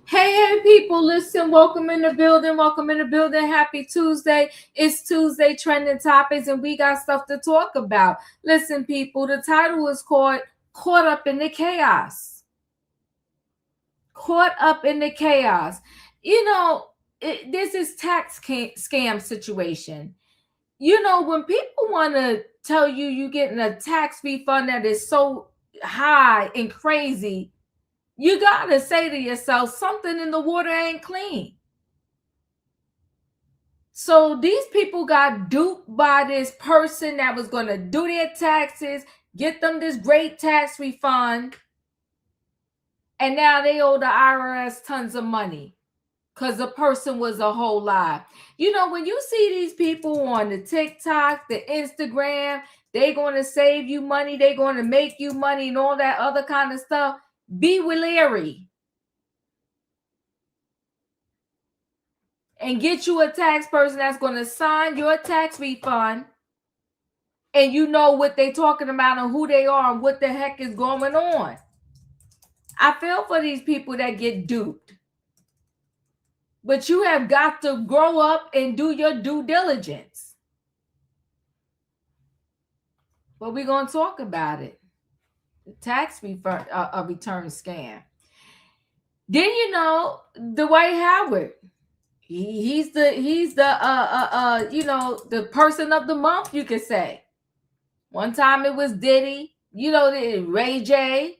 Hey, people, listen, welcome in the building. Welcome in the building. Happy Tuesday. It's Tuesday trending topics, and we got stuff to talk about. Listen, people, the title is called Caught Up in the Chaos. Caught Up in the Chaos. You know, this is tax scam situation. You know, when people want to tell you you're getting a tax refund that is so high and crazy, you got to say to yourself, something in the water ain't clean. So these people got duped by this person that was going to do their taxes, get them this great tax refund, and now they owe the IRS tons of money because the person was a whole lie. You know, when you see these people on the TikTok, the Instagram, they're going to save you money, they're going to make you money, and all that other kind of stuff, be wary and get you a tax person that's going to sign your tax refund, and you know what they're talking about and who they are and what the heck is going on. I feel for these people that get duped. But you have got to grow up and do your due diligence. But we're going to talk about it. The tax refund, return scam. Then you know, Dwight Howard. He's the the person of the month, you could say. One time it was Diddy, Ray J.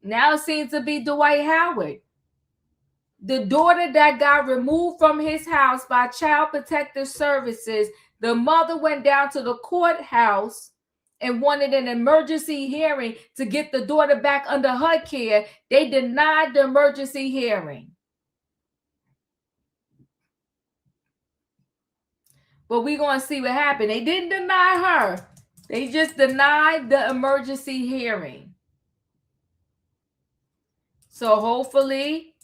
Now it seems to be Dwight Howard. The daughter that got removed from his house by Child Protective Services, the mother went down to the courthouse and wanted an emergency hearing to get the daughter back under her care. They denied the emergency hearing. But we're going to see what happened. They didn't deny her. They just denied the emergency hearing. So hopefully,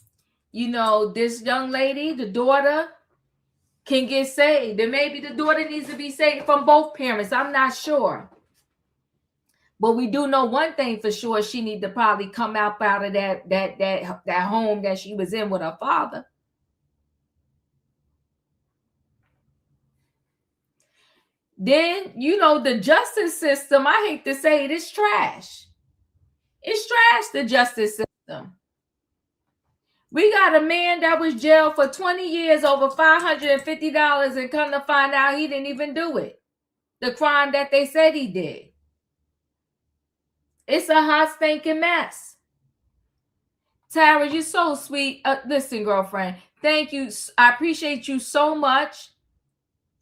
this young lady, the daughter, can get saved. And maybe the daughter needs to be saved from both parents. I'm not sure. But we do know one thing for sure. She need to probably come out of that home that she was in with her father. Then, the justice system, I hate to say it, it's trash. It's trash, the justice system. We got a man that was jailed for 20 years over $550 and come to find out he didn't even do it. The crime that they said he did. It's a hot stinking mess. Tara, you're so sweet. Listen, girlfriend, thank you. I appreciate you so much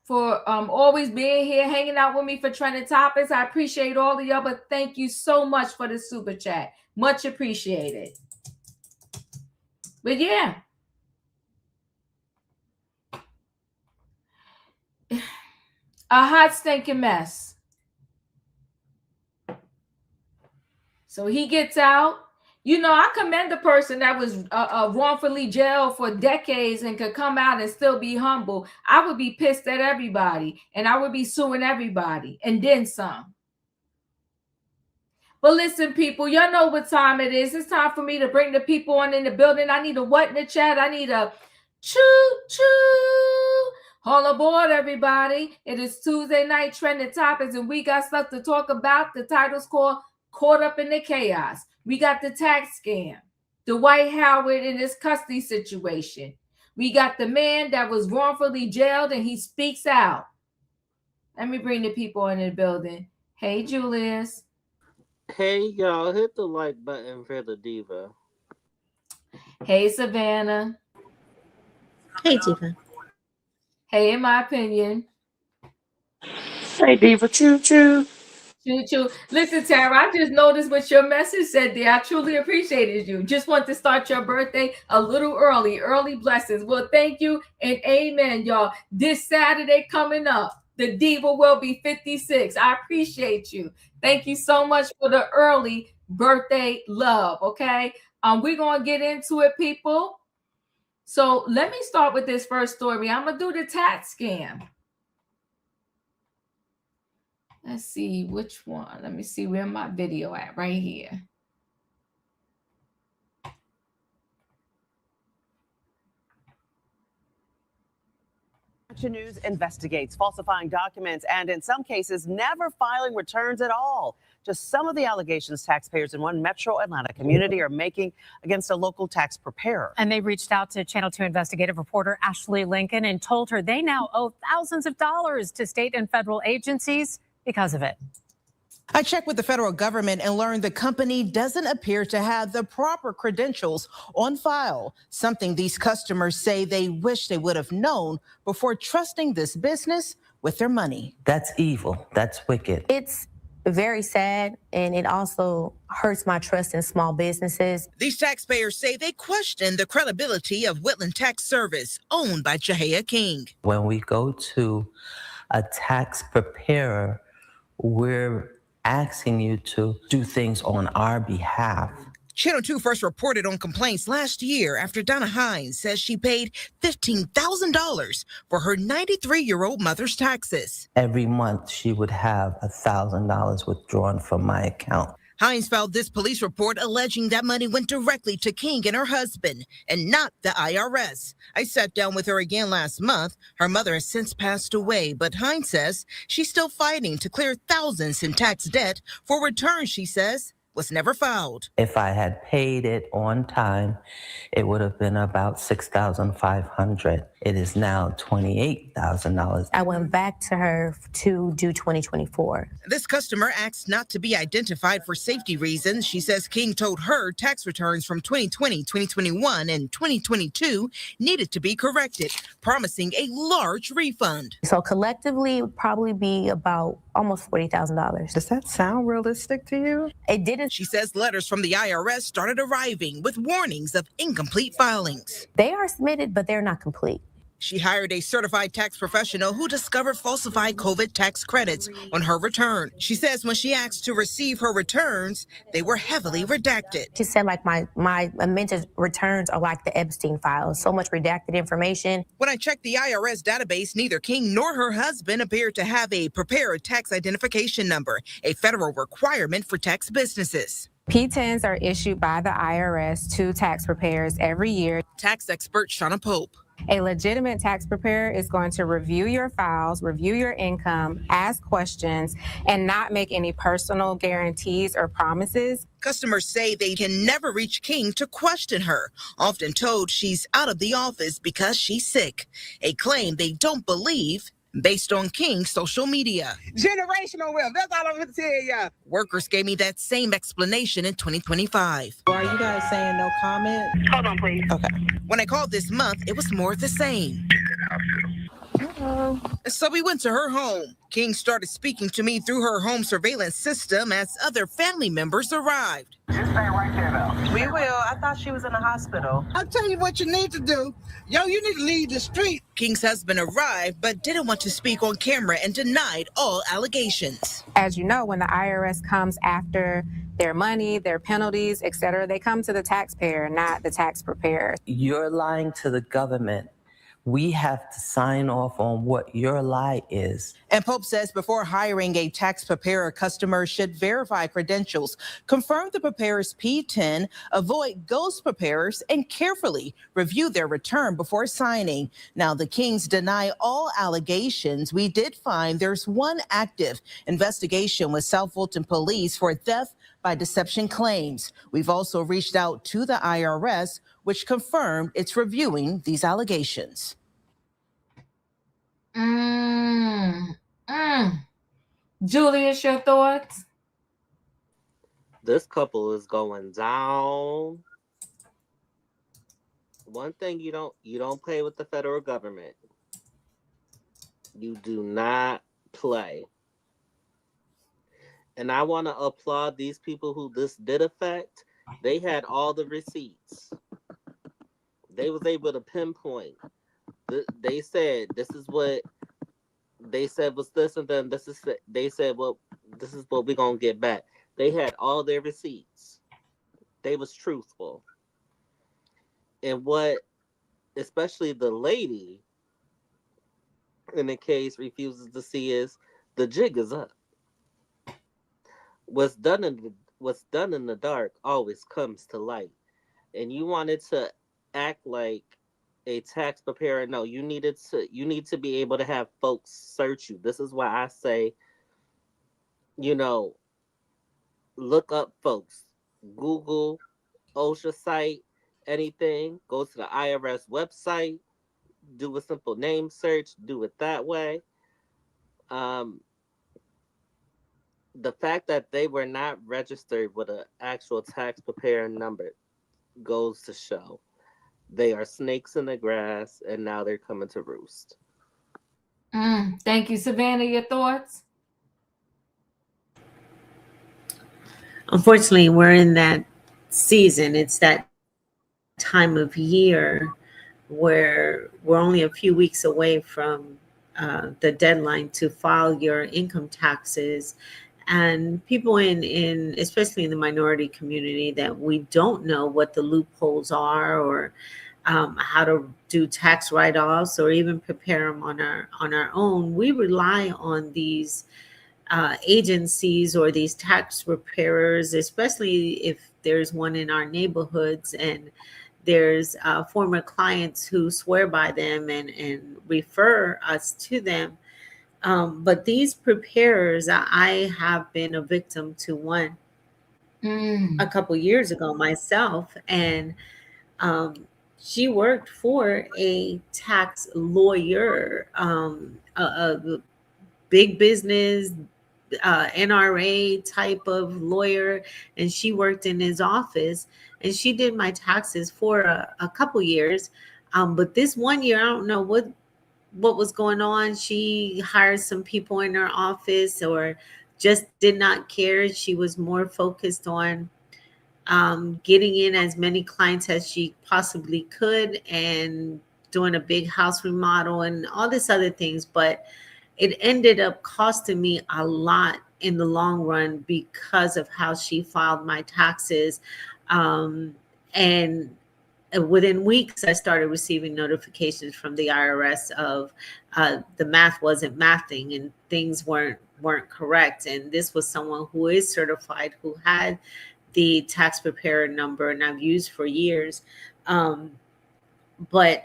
for always being here, hanging out with me for trending topics. I appreciate all of y'all, but thank you so much for the super chat. Much appreciated. But yeah. A hot stinking mess. So he gets out. I commend the person that was wrongfully jailed for decades and could come out and still be humble. I would be pissed at everybody, and I would be suing everybody, and then some. But listen, people, y'all know what time it is. It's time for me to bring the people on in the building. I need a what in the chat? I need a choo-choo. All aboard, everybody. It is Tuesday night trending topics, and we got stuff to talk about. The title's called Caught Up in the Chaos. We got the tax scam, Dwight Howard in his custody situation. We got the man that was wrongfully jailed and he speaks out. Let me bring the people in the building. Hey, Julius. Hey y'all, hit the like button for the diva. Hey, Savannah. Hey, Tifa. Hey, in my opinion. Hey, diva, choo choo. Choo. Listen, Tara, I just noticed what your message said there. I truly appreciated you. Just want to start your birthday a little early. Early blessings. Well, thank you and amen, y'all. This Saturday coming up, the diva will be 56. I appreciate you. Thank you so much for the early birthday love, okay? We're going to get into it, people. So let me start with this first story. I'm going to do the tax scam. Let's see which one. Let me see where my video at right here. Action News investigates falsifying documents and, in some cases, never filing returns at all. Just some of the allegations taxpayers in one metro Atlanta community are making against a local tax preparer. And they reached out to Channel 2 investigative reporter Ashley Lincoln and told her they now owe thousands of dollars to state and federal agencies because of it. I checked with the federal government and learned the company doesn't appear to have the proper credentials on file, something these customers say they wish they would have known before trusting this business with their money. That's evil. That's wicked. It's very sad, and it also hurts my trust in small businesses. These taxpayers say they question the credibility of Whitland Tax Service, owned by Jahia King. When we go to a tax preparer, we're asking you to do things on our behalf. Channel 2 first reported on complaints last year after Donna Hines says she paid $15,000 for her 93-year-old mother's taxes. Every month, she would have $1,000 withdrawn from my account. Hines filed this police report alleging that money went directly to King and her husband and not the IRS. I sat down with her again last month. Her mother has since passed away, but Hines says she's still fighting to clear thousands in tax debt for returns she says was never filed. If I had paid it on time, it would have been about $6,500. It is now $28,000. I went back to her to do 2024. This customer asked not to be identified for safety reasons. She says King told her tax returns from 2020, 2021, and 2022 needed to be corrected, promising a large refund. So collectively, it would probably be about almost $40,000. Does that sound realistic to you? It didn't. She says letters from the IRS started arriving with warnings of incomplete filings. They are submitted, but they're not complete. She hired a certified tax professional who discovered falsified COVID tax credits on her return. She says when she asked to receive her returns, they were heavily redacted. She said, like, my amended returns are like the Epstein files, so much redacted information. When I checked the IRS database, neither King nor her husband appeared to have a prepared tax identification number, a federal requirement for tax businesses. P-10s are issued by the IRS to tax preparers every year. Tax expert Shauna Pope. A legitimate tax preparer is going to review your files, review your income, ask questions, and not make any personal guarantees or promises. Customers say they can never reach King to question her, often told she's out of the office because she's sick, a claim they don't believe based on King's social media. Generational wealth, that's all I'm going to tell y'all. Workers gave me that same explanation in 2025. Are you guys saying no comment? Hold on, please. Okay. When I called this month, it was more of the same. Hello. So we went to her home. King started speaking to me through her home surveillance system as other family members arrived. Just stay right there, though. We will. I thought she was in the hospital. I'll tell you what you need to do. Yo, you need to leave the street. King's husband arrived, but didn't want to speak on camera and denied all allegations. As you know, when the IRS comes after their money, their penalties, etc., they come to the taxpayer, not the tax preparer. You're lying to the government. We have to sign off on what your lie is. And Pope says before hiring a tax preparer, customers should verify credentials, confirm the preparer's P-10, avoid ghost preparers, and carefully review their return before signing. Now, the Kings deny all allegations. We did find there's one active investigation with South Fulton Police for theft by deception claims. We've also reached out to the IRS, which confirmed it's reviewing these allegations. Julius, your thoughts? This couple is going down. One thing you don't play with the federal government. You do not play. And I want to applaud these people who this did affect. They had all the receipts. They was able to pinpoint. They said this is what they said was this, and then this is they said, well, this is what we're gonna get back. They had all their receipts. They was truthful. And what, especially the lady in the case refuses to see is the jig is up. What's done in the dark always comes to light. And you wanted to act like a tax preparer know. You need to be able to have folks search you. This is why I say, look up folks. Google, OSHA site, anything. Go to the IRS website. Do a simple name search. Do it that way. The fact that they were not registered with an actual tax preparer number goes to show they are snakes in the grass, and now they're coming to roost. Thank you, Savannah. Your thoughts? Unfortunately, we're in that season. It's that time of year where we're only a few weeks away from the deadline to file your income taxes. And people in especially in the minority community, that we don't know what the loopholes are, or how to do tax write-offs, or even prepare them on our own. We rely on these agencies or these tax preparers, especially if there's one in our neighborhoods and there's former clients who swear by them and refer us to them. But these preparers, I have been a victim to one a couple years ago myself, and she worked for a tax lawyer, a big business, NRA type of lawyer, and she worked in his office, and she did my taxes for a couple years. But this one year, I don't know what was going on. She hired some people in her office, or just did not care. She was more focused on getting in as many clients as she possibly could, and doing a big house remodel and all this other things. But it ended up costing me a lot in the long run because of how she filed my taxes. And within weeks, I started receiving notifications from the IRS of the math wasn't mathing and things weren't correct. And this was someone who is certified, who had the tax preparer number, and I've used for years. But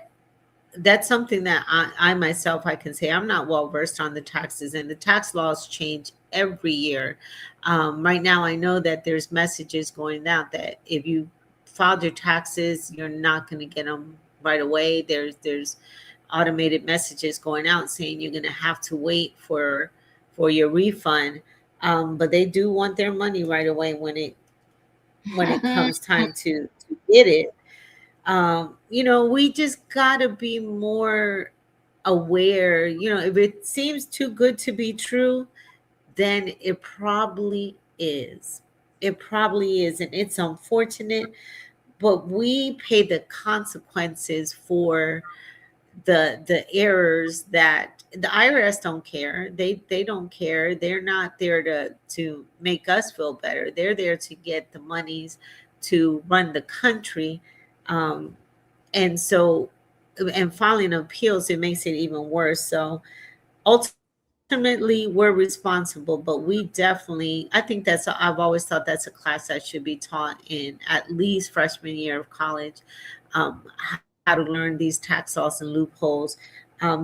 that's something that I myself, I can say I'm not well versed on the taxes, and the tax laws change every year. Right now, I know that there's messages going out that if you filed your taxes, you're not going to get them right away. There's automated messages going out saying you're going to have to wait for your refund. But they do want their money right away when it comes time to get it. We just gotta be more aware. If it seems too good to be true, then it probably is. It probably is, and it's unfortunate, but we pay the consequences for the errors that the IRS don't care. They don't care. They're not there to make us feel better. They're there to get the monies to run the country. And filing appeals, it makes it even worse. So ultimately, we're responsible, but we definitely, I think I've always thought that's a class that should be taught in at least freshman year of college, how to learn these tax laws and loopholes,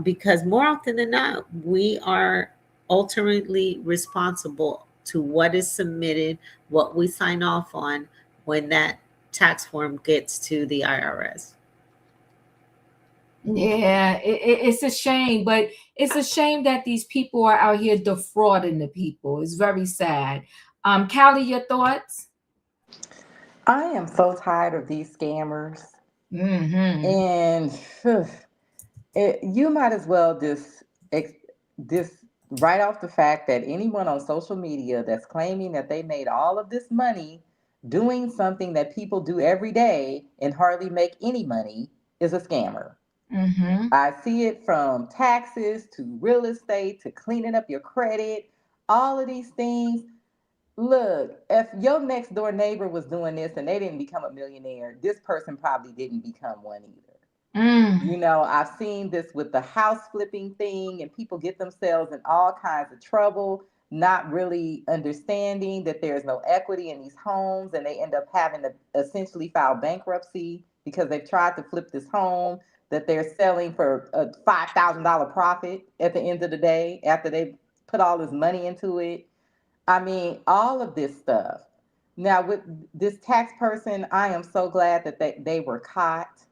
because more often than not, we are ultimately responsible to what is submitted, what we sign off on when that tax form gets to the IRS. Yeah, it's a shame, but it's a shame that these people are out here defrauding the people. It's very sad. Callie, your thoughts? I am so tired of these scammers. And you might as well just write off the fact that anyone on social media that's claiming that they made all of this money doing something that people do every day and hardly make any money is a scammer. I see it from taxes to real estate to cleaning up your credit, all of these things. Look, if your next door neighbor was doing this and they didn't become a millionaire, this person probably didn't become one either. I've seen this with the house flipping thing, and people get themselves in all kinds of trouble, not really understanding that there's no equity in these homes, and they end up having to essentially file bankruptcy because they've tried to flip this home. that they're selling for a $5,000 profit at the end of the day after they put all this money into it. I mean, all of this stuff. Now with this tax person, I am so glad that they were caught.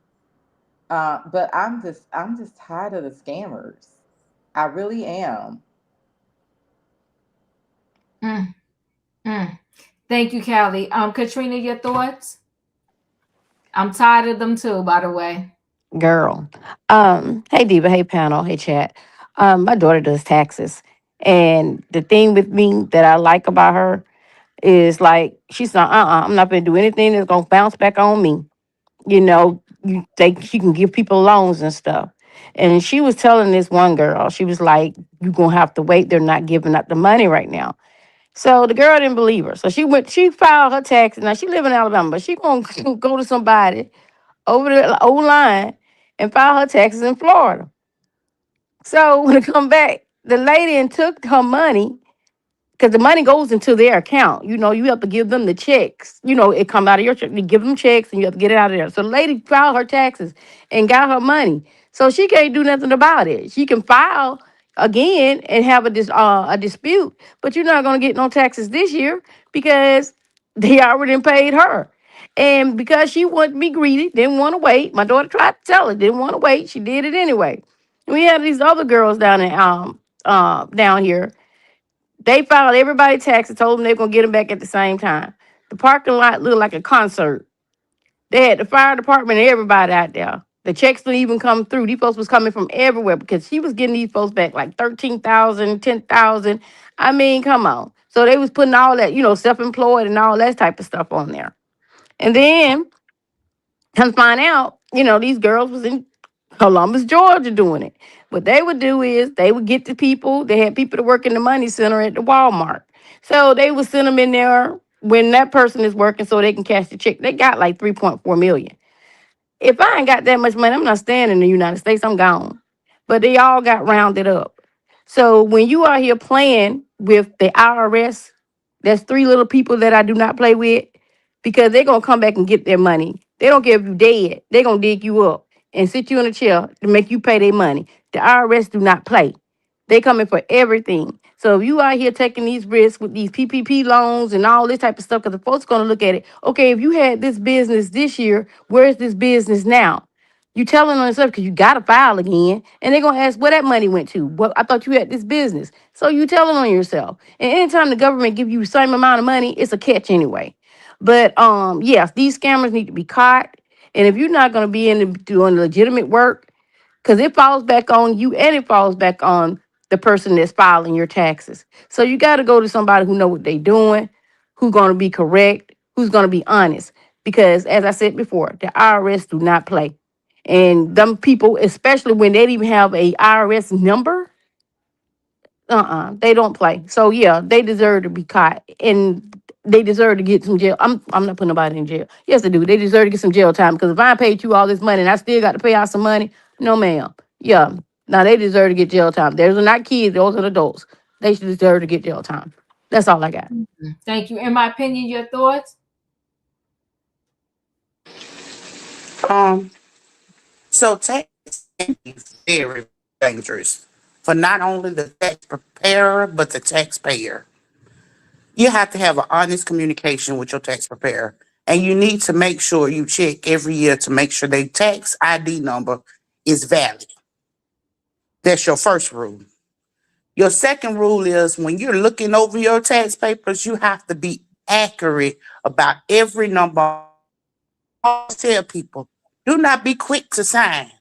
But I'm just tired of the scammers. I really am. Mm, mm. Thank you, Callie. Katrina, your thoughts? I'm tired of them too, by the way. Girl. Hey Diva, hey panel, hey chat. My daughter does taxes. And the thing with me that I like about her is like she's not I'm not gonna do anything that's gonna bounce back on me. You know, she can give people loans and stuff. And she was telling this one girl, she was like, you're gonna have to wait, they're not giving up the money right now. So the girl didn't believe her. So she filed her taxes. Now she live in Alabama, but she gonna go to somebody over the old line and file her taxes in Florida. So when it come back, the lady and took her money because the money goes into their account. You know, you have to give them the checks. You know, it come out of your check. You give them checks and you have to get it out of there. So the lady filed her taxes and got her money. So she can't do nothing about it. She can file again and have a dispute, but you're not going to get no taxes this year because they already done paid her. And because she wanted to be greedy, didn't want to wait. My daughter tried to tell her, didn't want to wait. She did it anyway. We have these other girls down here, they filed everybody's taxes, told them they were going to get them back at the same time. The parking lot looked like a concert. They had the fire department and everybody out there. The checks didn't even come through. These folks was coming from everywhere because she was getting these folks back like 13,000, 10,000. I mean, come on. So they was putting all that, self-employed and all that type of stuff on there. And then come find out, these girls was in Columbus, Georgia doing it. What they would do is they would get the people, they had people to work in the money center at the Walmart. So they would send them in there when that person is working so they can cash the check. They got like 3.4 million. If I ain't got that much money, I'm not staying in the United States, I'm gone. But they all got rounded up. So when you are here playing with the IRS, there's three little people that I do not play with because they're going to come back and get their money. They don't care if you dead. They're going to dig you up and sit you in a chair to make you pay their money. The IRS do not play. They coming for everything. So if you out here taking these risks with these PPP loans and all this type of stuff, because the folks going to look at it, okay, if you had this business this year, where's this business now? You telling on yourself because you got to file again, and they're going to ask where that money went to. Well, I thought you had this business. So you telling on yourself. And anytime the government give you the same amount of money, it's a catch anyway. But yes, these scammers need to be caught. And if you're not going to be doing legitimate work, because it falls back on you and it falls back on the person that's filing your taxes. So you got to go to somebody who know what they're doing, who's going to be correct, who's going to be honest. Because as I said before, the IRS do not play. And them people, especially when they don't even have a IRS number, they don't play. So yeah, they deserve to be caught and they deserve to get some jail. I'm not putting nobody in jail. Yes, they do. They deserve to get some jail time because if I paid you all this money and I still got to pay out some money, no ma'am. Yeah. Now they deserve to get jail time. Those are not kids, those are adults. They should deserve to get jail time. That's all I got. Thank you. In my opinion, your thoughts? So tax is very dangerous for not only the tax preparer, but the taxpayer. You have to have an honest communication with your tax preparer. And you need to make sure you check every year to make sure their tax ID number is valid. That's your first rule. Your second rule is when you're looking over your tax papers, you have to be accurate about every number. I tell people, do not be quick to sign.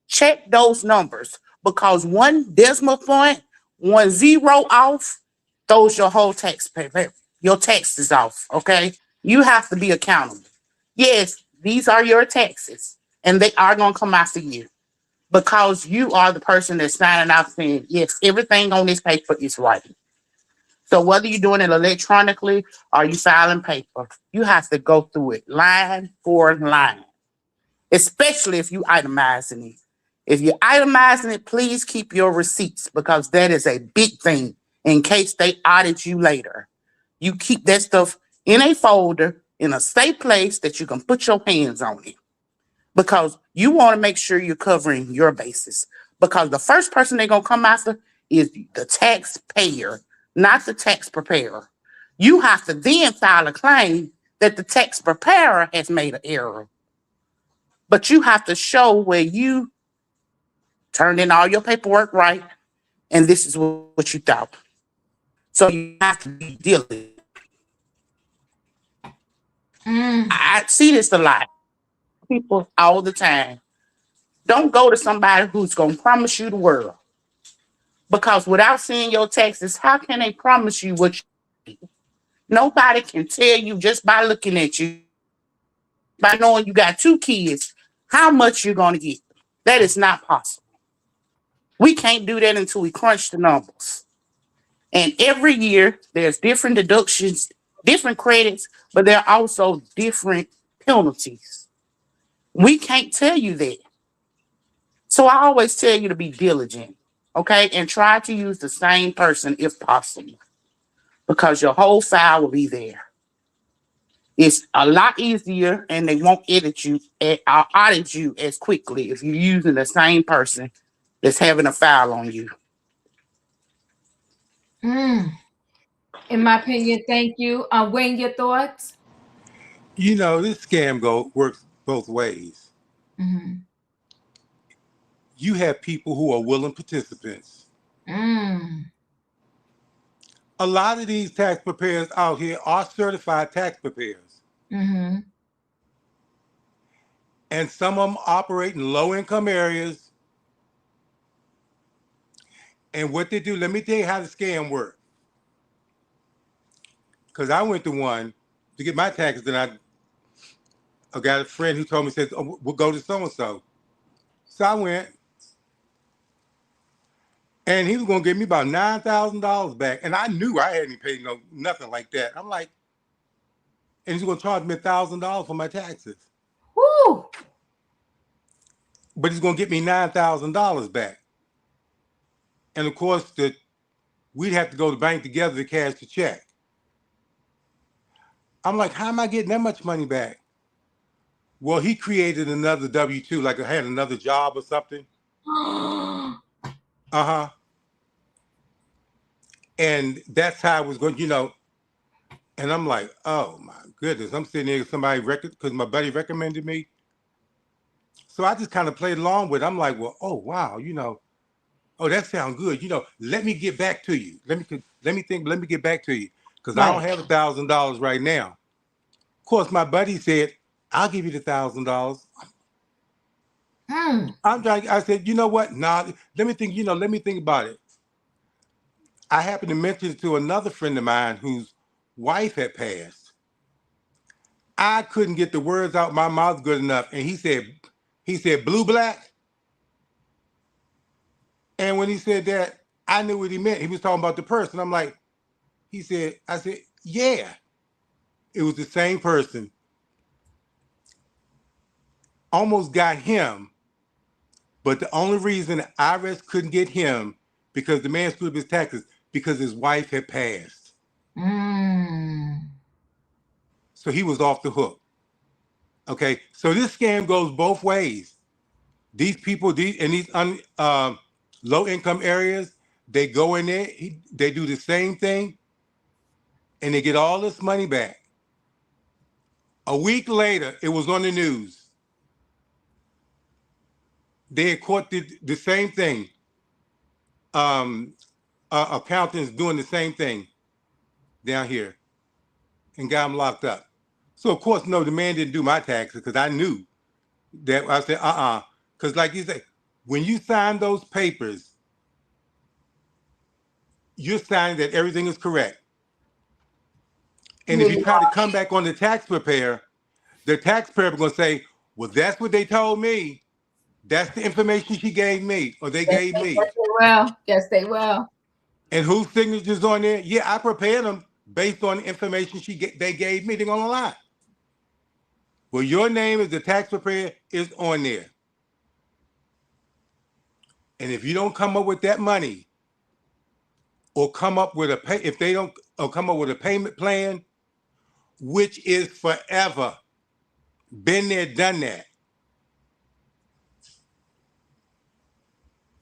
Check those numbers because one decimal point, 1 zero off, throws your whole tax paper, your taxes off, okay? You have to be accountable. Yes, these are your taxes and they are going to come after you because you are the person that's signing out saying, yes, everything on this paper is right. So whether you're doing it electronically or you filing paper, you have to go through it line for line, especially if you itemizing it. If you're itemizing it, please keep your receipts because that is a big thing in case they audit you later. You keep that stuff in a folder in a safe place that you can put your hands on it. because you want to make sure you're covering your bases. Because the first person they're going to come after is the taxpayer, not the tax preparer. You have to then file a claim that the tax preparer has made an error. But you have to show where you turned in all your paperwork right, and this is what you thought. So you have to be diligent. I see this a lot. People all the time. Don't go to somebody who's going to promise you the world. Because without seeing your taxes, how can they promise you what you need? Nobody can tell you just by looking at you, by knowing you got 2 kids, how much you're going to get. That is not possible. We can't do that until we crunch the numbers. And every year, there's different deductions, different credits, but there are also different penalties. We can't tell you that. So I always tell you to be diligent, okay? And try to use the same person if possible, because your whole file will be there. It's a lot easier, and they won't audit you as quickly if you're using the same person that's having a file on you. In my opinion, thank you. Wayne, your thoughts? You know, this scam works both ways. You have people who are willing participants. A lot of these tax preparers out here are certified tax preparers. And some of them operate in low-income areas. And what they do, let me tell you how the scam works. Because I went to one to get my taxes, and I got a friend who told me, says, oh, we'll go to so-and-so. So I went, and he was going to give me about $9,000 back. And I knew I hadn't paid nothing like that. I'm like, and he's going to charge me $1,000 for my taxes. Woo! But he's going to get me $9,000 back. And of course, we'd have to go to the bank together to cash the check. I'm like, how am I getting that much money back? Well, he created another W-2, like I had another job or something. And that's how I was going, and I'm like, oh my goodness. I'm sitting there, because my buddy recommended me. So I just kind of played along with it. I'm like, well, oh, wow, oh, that sounds good. Let me get back to you. Let me get back to you. Because I don't have $1,000 right now. Of course, my buddy said, I'll give you the $1,000. I said, you know what? Nah, let me think about it. I happened to mention it to another friend of mine whose wife had passed. I couldn't get the words out my mouth good enough. And he said, blue, black. And when he said that, I knew what he meant. He was talking about the person. I'm like, I said, yeah. It was the same person. Almost got him. But the only reason the IRS couldn't get him, because the man screwed up his taxes, because his wife had passed. So he was off the hook. Okay, so this scam goes both ways. These people, in these low-income areas, they go in there, they do the same thing, and they get all this money back. A week later, it was on the news. They had caught the same thing. Accountants doing the same thing down here and got them locked up. So, of course, no, the man didn't do my taxes, because I knew that. I said, because like you say, when you sign those papers, you're signing that everything is correct. And if you try to come back on the tax preparer is going to say, well, that's what they told me. That's the information she gave me, or they gave me. Yes, they will. And whose signature's on there? Yeah, I prepared them based on the information they gave me. They're going to lie. Well, your name as the tax preparer is on there. And if you don't come up with that money, or come up with come up with a payment plan, which is forever, been there, done that.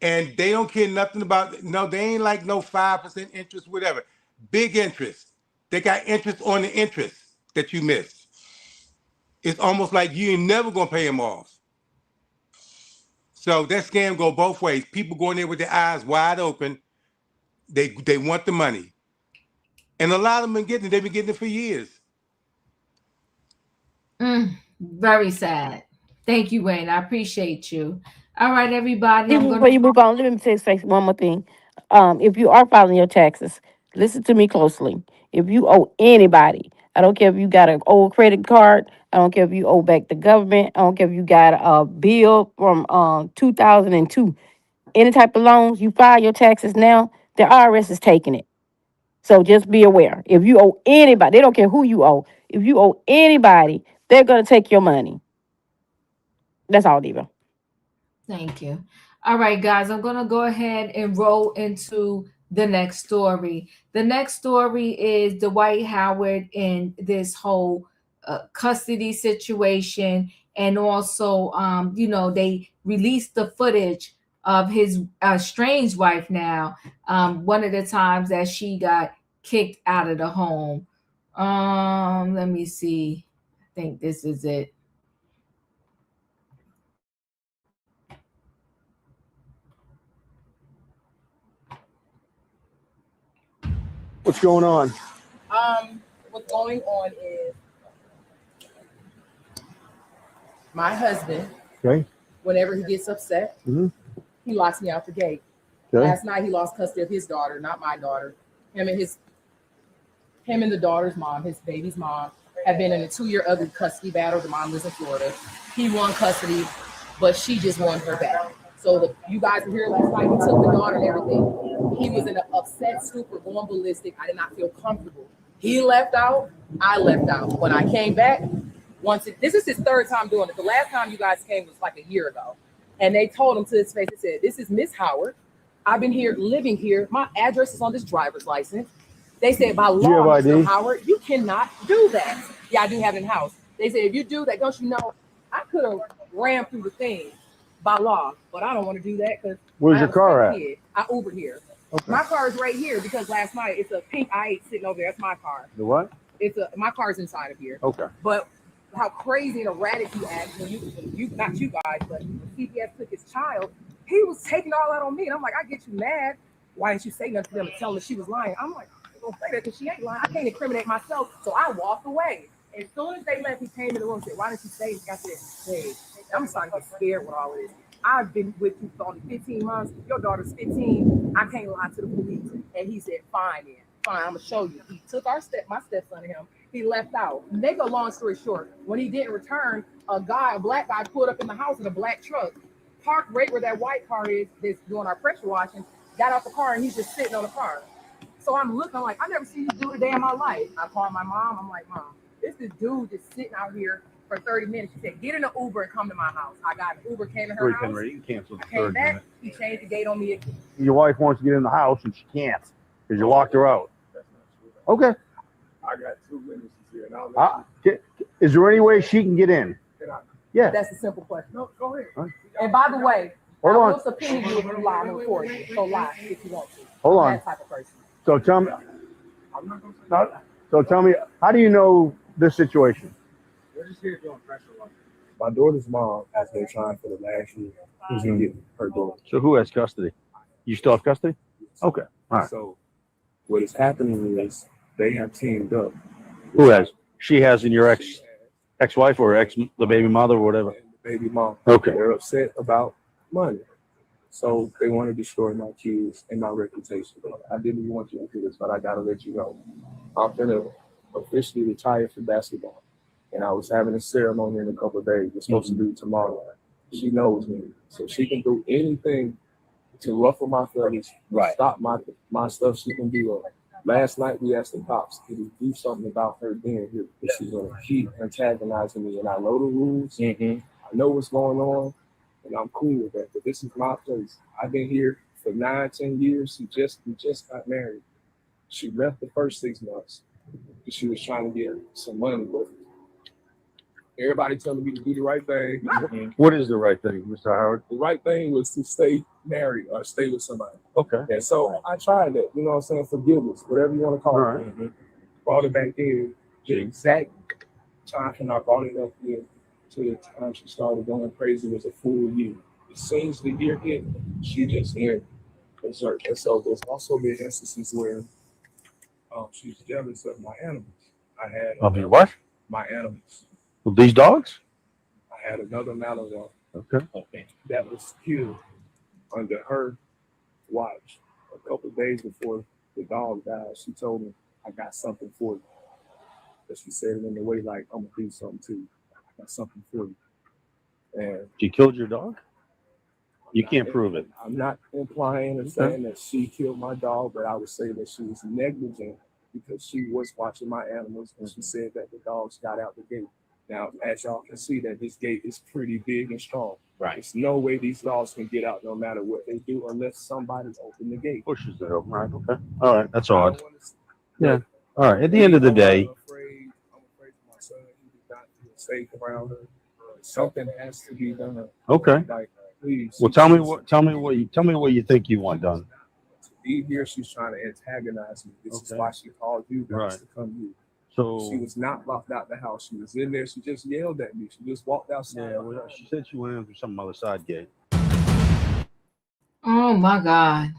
And they don't care nothing about, no, they ain't like no 5% interest, whatever. Big interest. They got interest on the interest that you missed. It's almost like you ain't never gonna pay them off. So that scam go both ways. People go in there with their eyes wide open. They want the money. And a lot of them been getting it. They've been getting it for years. Very sad. Thank you, Wayne. I appreciate you. All right, everybody. I'm Before gonna you move on, let me say one more thing. If you are filing your taxes, listen to me closely. If you owe anybody, I don't care if you got an old credit card, I don't care if you owe back the government, I don't care if you got a bill from 2002, any type of loans, you file your taxes now, the IRS is taking it. So just be aware. If you owe anybody, they don't care who you owe. If you owe anybody, they're gonna take your money. That's all, Diva. Thank you. All right, guys, I'm going to go ahead and roll into the next story. The next story is Dwight Howard in this whole custody situation. And also, they released the footage of his estranged wife now, one of the times that she got kicked out of the home. Let me see. I think this is it. What's going on? What's going on is my husband, Okay. whenever he gets upset, he locks me out the gate. Okay. Last night he lost custody of his daughter, not my daughter. Him and the daughter's mom, his baby's mom, have been in a 2-year ugly custody battle. The mom lives in Florida. He won custody, but she just won her back. So you guys were here last night. He took the daughter and everything. He was in an upset stupor, going ballistic. I did not feel comfortable. He left out. I left out. When I came back, this is his third time doing it. The last time you guys came was like a year ago. And they told him to his face, they said, "This is Miss Howard. I've been here, living here. My address is on this driver's license." They said, "By law, Mr. Howard, you cannot do that." Yeah, I do have it in the house. They said, "If you do that, don't you know, I could have ran through the thing by law, but I don't want to do that because where's your car at? I Ubered here. Okay. My car is right here because last night it's a pink i8 sitting over there. That's my car. The what? My car's inside of here. Okay. But how crazy and erratic he acts when you not you guys, but when CPS took his child, he was taking all that on me. And I'm like, I get you mad. Why didn't you say nothing to them and tell them she was lying? I'm like, I don't say that because she ain't lying. I can't incriminate myself. So I walked away. As soon as they left, he came in the room and said, "Why didn't you say anything?" I said, "Hey, I'm starting to get scared with all of this. I've been with you for only 15 months. Your daughter's 15. I can't lie to the police." And he said, "Fine, then. Fine, I'm gonna show you." He took my stepson and him. He left out. Make a long story short, when he didn't return, a black guy pulled up in the house in a black truck, parked right where that white car is that's doing our pressure washing, got out the car, and he's just sitting on the car. So I'm looking, I'm like, I never seen this dude a day in my life. I called my mom. I'm like, "Mom, this dude just sitting out here for 30 minutes. She said, "Get in an Uber and come to my house." I got an Uber, came to her house. You canceled the Came third back, minute. he changed the gate on me again. Your wife wants to get in the house and she can't because you locked her out. Okay. I got 2 minutes here, and I'll is there any way she can get in? Yeah. That's a simple question. No, go ahead. Right. And by the way, Hold I on. will subpoena you if you lie and report you. So lie if you want to. Hold I'm on. that type of person. So tell me. So tell me, how do you know this situation? We're just here doing pressure washing. My daughter's mom has been trying for the last year to get her daughter. So who has custody? You still have custody? Okay. All right. So what is happening is they have teamed up. Who has? She has in your ex-wife or the baby mother or whatever? The baby mom. Okay. They're upset about money. So they want to destroy my kids and my reputation. I didn't even want you to do this, but I got to let you know. I'm going to officially retire from basketball. And I was having a ceremony in a couple of days. It's supposed to be tomorrow. She knows me. So she can do anything to ruffle my feathers, stop my stuff. She can do it. Last night we asked the cops to do something about her being here because she's going to keep antagonizing me. And I know the rules. I know what's going on. And I'm cool with that. But this is my place. I've been here for 9-10 years. We just got married. She left the first 6 months because she was trying to get some money. Everybody telling me to do the right thing. What is the right thing, Mr. Howard? The right thing was to stay married or stay with somebody. Okay. And so I tried that, you know what I'm saying? Forgiveness, whatever you want to call it. Brought it back in. The exact time when I brought it up here to the time she started going crazy was a full year. As soon as the year hit, she just went berserk. And so there's also been instances where she's jealous of my animals. I had Of your what? My animals. Well, these dogs? I had another Malinois Okay. that was killed under her watch. A couple of days before the dog died, she told me, I got something for you. But she said it in the way like, I'm going to do something too. I got something for you. And She killed your dog? You can't prove it. I'm not implying or saying that she killed my dog, but I would say that she was negligent because she was watching my animals and she said that the dogs got out the gate. Now, as y'all can see, that this gate is pretty big and strong. Right. There's no way these dogs can get out no matter what they do unless somebody open the gate. Pushes it open, right? Okay. All right. That's odd. Yeah. All right. At the end of the day. I'm afraid for my son. He did not feel safe around her. Something has to be done. Okay. Like, please. Well, tell me what you think you want done. To be here, she's trying to antagonize me. This is why she called you guys to come here. So she was not locked out the house. She was in there. She just yelled at me. She just walked outside. Yeah, well, she said she went in through some other side gate. Oh my God.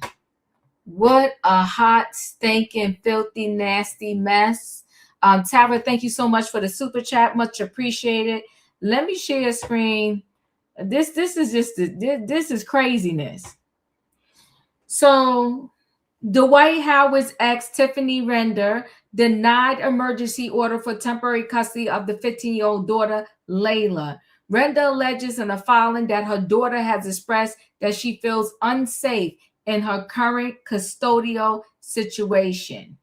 What a hot, stinking, filthy, nasty mess. Tara, thank you so much for the super chat. Much appreciated. Let me share a screen. This is craziness. So Dwight Howard's ex, Tiffany Render, denied emergency order for temporary custody of the 15-year-old daughter, Layla. Render alleges in a filing that her daughter has expressed that she feels unsafe in her current custodial situation.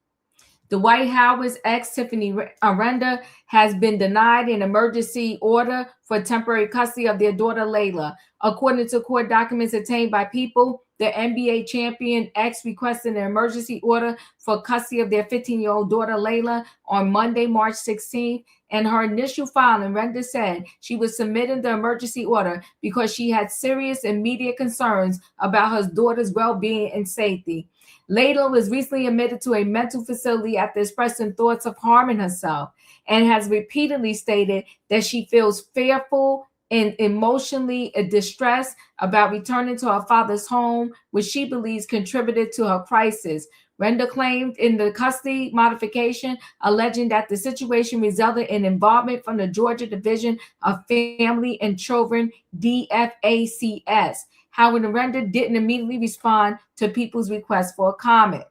Dwight Howard's ex, Tiffany Render, has been denied an emergency order for temporary custody of their daughter, Layla. According to court documents obtained by People, the NBA champion ex requested an emergency order for custody of their 15-year-old daughter, Layla, on Monday, March 16th. In her initial filing, Render said she was submitting the emergency order because she had serious immediate concerns about her daughter's well-being and safety. Layla was recently admitted to a mental facility after expressing thoughts of harming herself and has repeatedly stated that she feels fearful and emotionally distressed about returning to her father's home, which she believes contributed to her crisis. Render claimed in the custody modification, alleging that the situation resulted in involvement from the Georgia Division of Family and Children, DFACS. Howard and Render didn't immediately respond to People's request for a comment.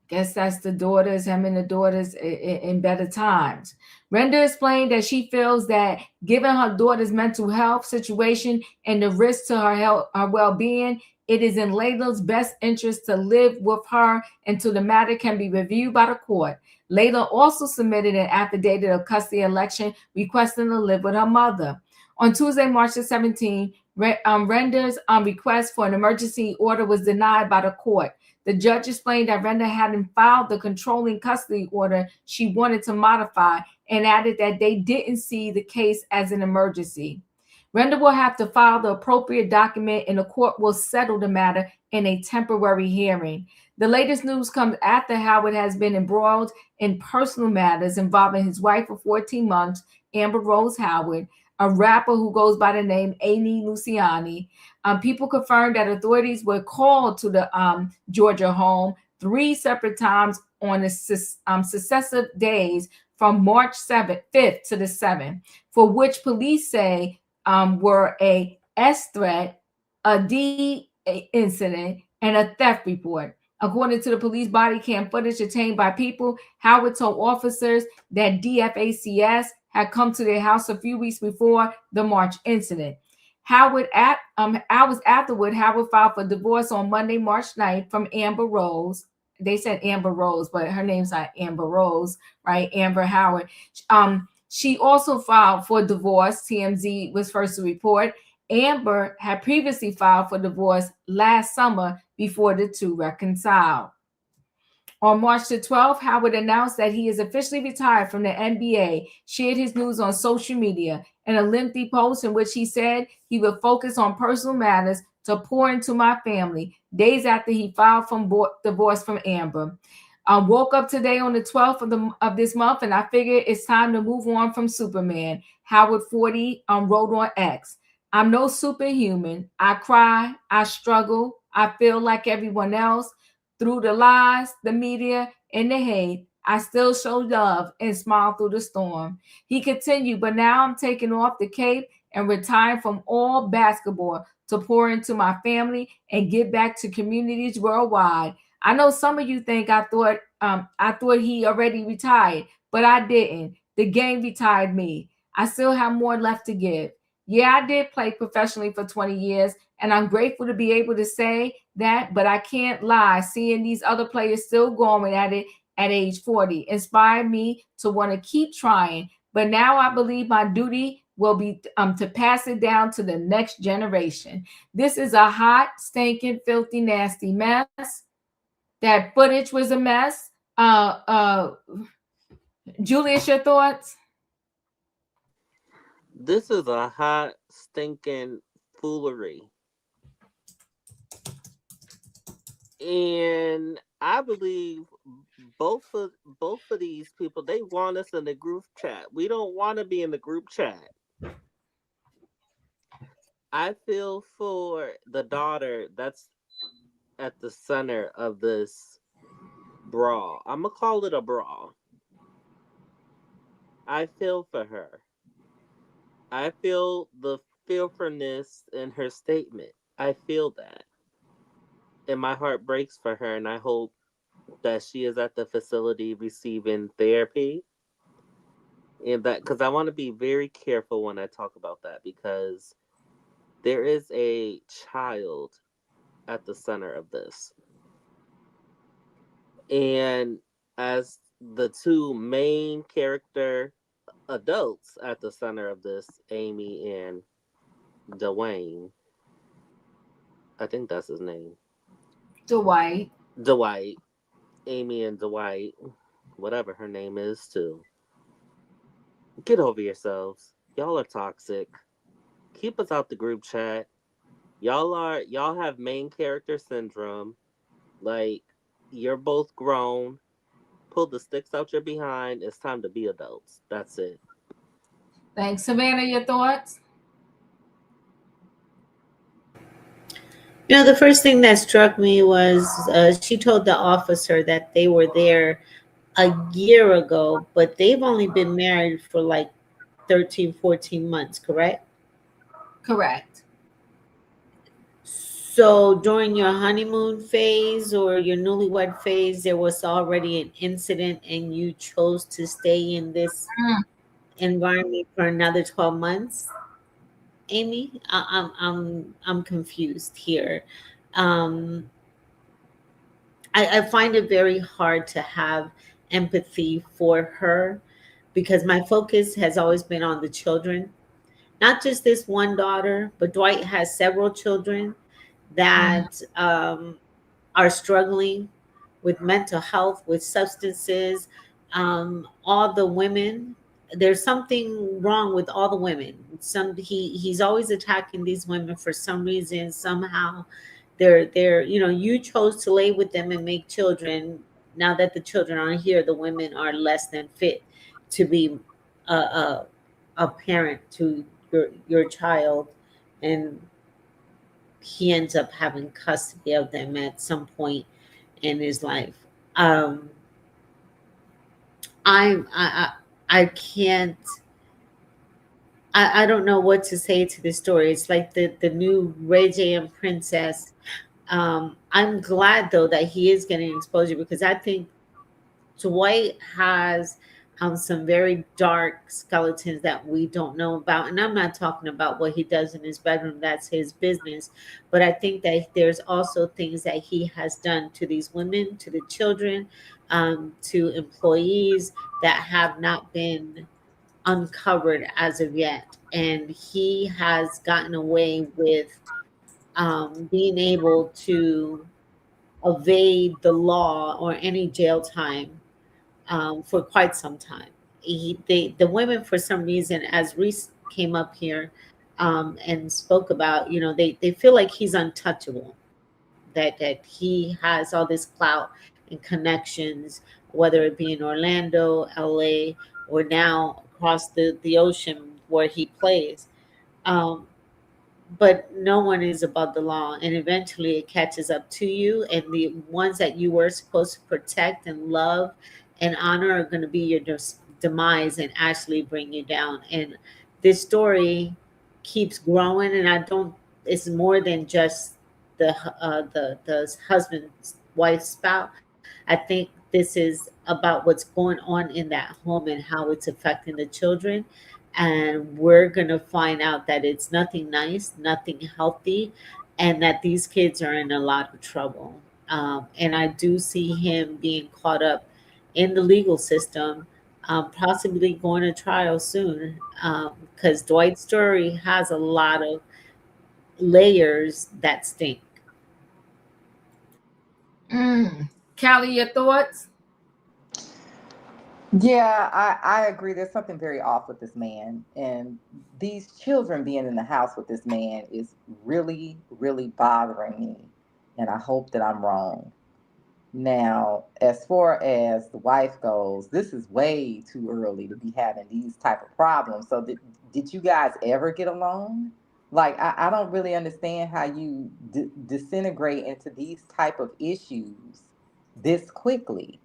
Guess that's the daughters, him and the daughters in better times. Render explained that she feels that given her daughter's mental health situation and the risk to her health, her well-being, it is in Layla's best interest to live with her until the matter can be reviewed by the court. Layla also submitted an affidavit of custody election requesting to live with her mother. On Tuesday, March the 17th, Render's request for an emergency order was denied by the court. The judge explained that Render hadn't filed the controlling custody order she wanted to modify and added that they didn't see the case as an emergency. Render will have to file the appropriate document and the court will settle the matter in a temporary hearing. The latest news comes after Howard has been embroiled in personal matters involving his wife of 14 months, Amber Rose Howard, a rapper who goes by the name Amy Luciani. People confirmed that authorities were called to the Georgia home 3 separate times on the successive days from March 5th to the 7th, for which police say were a S threat, a D incident, and a theft report. According to the police body cam footage obtained by People, Howard told officers that DFACS had come to their house a few weeks before the March incident. Hours afterward, Howard filed for divorce on Monday, March 9th from Amber Rose. They said Amber Rose, but her name's not Amber Rose, right? Amber Howard. She also filed for divorce, TMZ was first to report. Amber had previously filed for divorce last summer before the two reconciled. On March the 12th, Howard announced that he is officially retired from the NBA, shared his news on social media in a lengthy post in which he said he would focus on personal matters to pour into my family days after he filed for divorce from Amber. I woke up today on the 12th of this month and I figured it's time to move on from Superman. Howard 40 wrote on X. I'm no superhuman. I cry, I struggle, I feel like everyone else. Through the lies, the media, and the hate, I still show love and smile through the storm. He continued, but now I'm taking off the cape and retiring from all basketball to pour into my family and give back to communities worldwide. I know some of you think I thought he already retired, but I didn't. The game retired me. I still have more left to give. Yeah, I did play professionally for 20 years, and I'm grateful to be able to say that, but I can't lie. Seeing these other players still going at it at age 40 inspired me to want to keep trying. But now I believe my duty will be to pass it down to the next generation. This is a hot, stinking, filthy, nasty mess. That footage was a mess. Julius, your thoughts? This is a hot, stinking foolery. And I believe both of these people, they want us in the group chat. We don't want to be in the group chat. I feel for the daughter that's at the center of this brawl. I'm gonna call it a brawl. I feel for her. I feel the fearfulness in her statement. I feel that. And my heart breaks for her, and I hope that she is at the facility receiving therapy. And that, because I want to be very careful when I talk about that, because there is a child at the center of this. And as the two main character adults at the center of this, Amy and Dwayne, I think that's his name. Dwight. Amy and Dwight, whatever her name is too. Get over yourselves. Y'all are toxic. Keep us out the group chat. Y'all have main character syndrome. Like, you're both grown. Pull the sticks out your behind. It's time to be adults. That's it. Thanks. Savannah, your thoughts? You know, the first thing that struck me was she told the officer that they were there a year ago, but they've only been married for like 13, 14 months, correct? Correct. So during your honeymoon phase or your newlywed phase, there was already an incident and you chose to stay in this environment for another 12 months? Amy, I'm confused here. I find it very hard to have empathy for her because my focus has always been on the children. Not just this one daughter, but Dwight has several children that are struggling with mental health, with substances. All the women, there's something wrong with all the women. He's always attacking these women for some reason. Somehow, they're you chose to lay with them and make children. Now that the children aren't here, the women are less than fit to be a parent to your child, and he ends up having custody of them at some point in his life. I can't. I don't know what to say to this story. It's like the new Ray J and Princess. I'm glad though that he is getting exposure because I think Dwight has some very dark skeletons that we don't know about. And I'm not talking about what he does in his bedroom. That's his business. But I think that there's also things that he has done to these women, to the children, to employees that have not been uncovered as of yet. And he has gotten away with being able to evade the law or any jail time for quite some time. The women, for some reason, as Reese came up here and spoke about, they feel like he's untouchable, that he has all this clout and connections, whether it be in Orlando, LA, or now across the ocean where he plays. Um, but no one is above the law, and eventually it catches up to you, and the ones that you were supposed to protect and love and honor are going to be your demise and actually bring you down. And this story keeps growing, and I don't it's more than just the husband wife spouse. I think this is about what's going on in that home and how it's affecting the children, and we're going to find out that it's nothing nice, nothing healthy, and that these kids are in a lot of trouble. And I do see him being caught up in the legal system, possibly going to trial soon, because Dwight's story has a lot of layers that stink. Callie, your thoughts? Yeah, I agree. There's something very off with this man. And these children being in the house with this man is really, really bothering me. And I hope that I'm wrong. Now, as far as the wife goes, this is way too early to be having these type of problems. So did you guys ever get along? Like, I don't really understand how you disintegrate into these type of issues this quickly,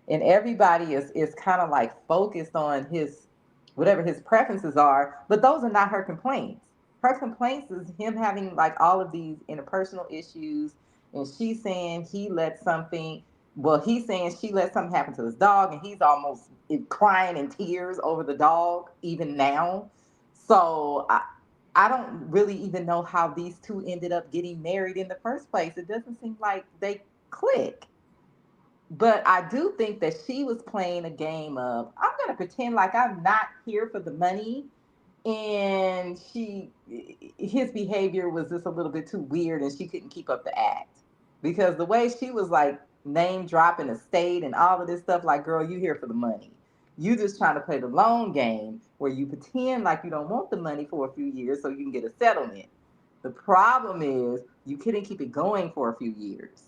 and everybody is kind of like focused on his whatever his preferences are, but those are not her complaints. Her complaints is him having like all of these interpersonal issues, and she's saying he let something well he's saying she let something happen to his dog, and he's almost crying in tears over the dog even now. So I don't really even know how these two ended up getting married in the first place. It doesn't seem like they click. But I do think that she was playing a game of I'm gonna pretend like I'm not here for the money, and his behavior was just a little bit too weird, and she couldn't keep up the act because the way she was like name dropping the state and all of this stuff, like, girl, you here for the money. You just trying to play the long game where you pretend like you don't want the money for a few years so you can get a settlement. The problem is you couldn't keep it going for a few years.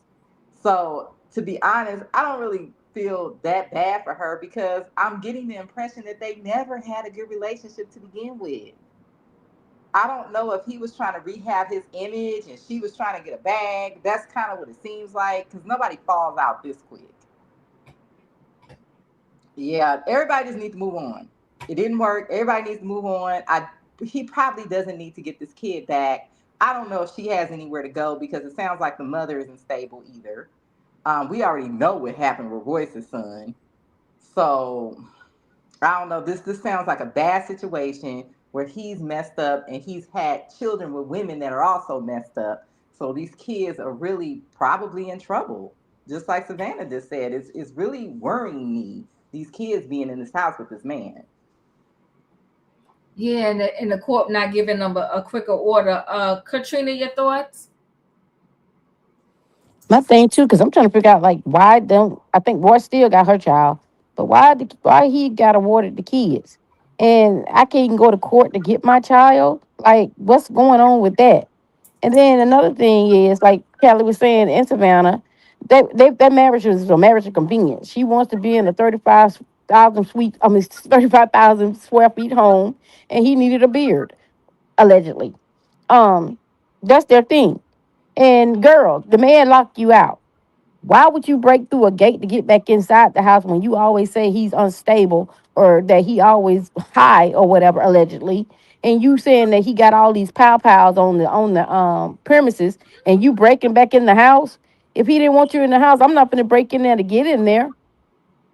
So to be honest, I don't really feel that bad for her because I'm getting the impression that they never had a good relationship to begin with. I don't know if he was trying to rehab his image and she was trying to get a bag. That's kind of what it seems like because nobody falls out this quick. Yeah, everybody just needs to move on. It didn't work. Everybody needs to move on. He probably doesn't need to get this kid back. I don't know if she has anywhere to go because it sounds like the mother isn't stable either. We already know what happened with Royce's son. So I don't know. This sounds like a bad situation where he's messed up and he's had children with women that are also messed up. So these kids are really probably in trouble. Just like Savannah just said, it's really worrying me, these kids being in this house with this man. Yeah, and the court not giving them a quicker order. Katrina, your thoughts? My thing too, because I'm trying to figure out like why don't I think Roy still got her child, but why he got awarded the kids, and I can't even go to court to get my child. Like, what's going on with that? And then another thing is, like Kelly was saying in Savannah, that marriage is a marriage of convenience. She wants to be in a 35,000 square feet home, and he needed a beard, allegedly. Um, that's their thing. And girl, the man locked you out. Why would you break through a gate to get back inside the house when you always say he's unstable or that he always high or whatever allegedly? And you saying that he got all these pals on the premises, and you breaking back in the house? If he didn't want you in the house, I'm not gonna break in there to get in there.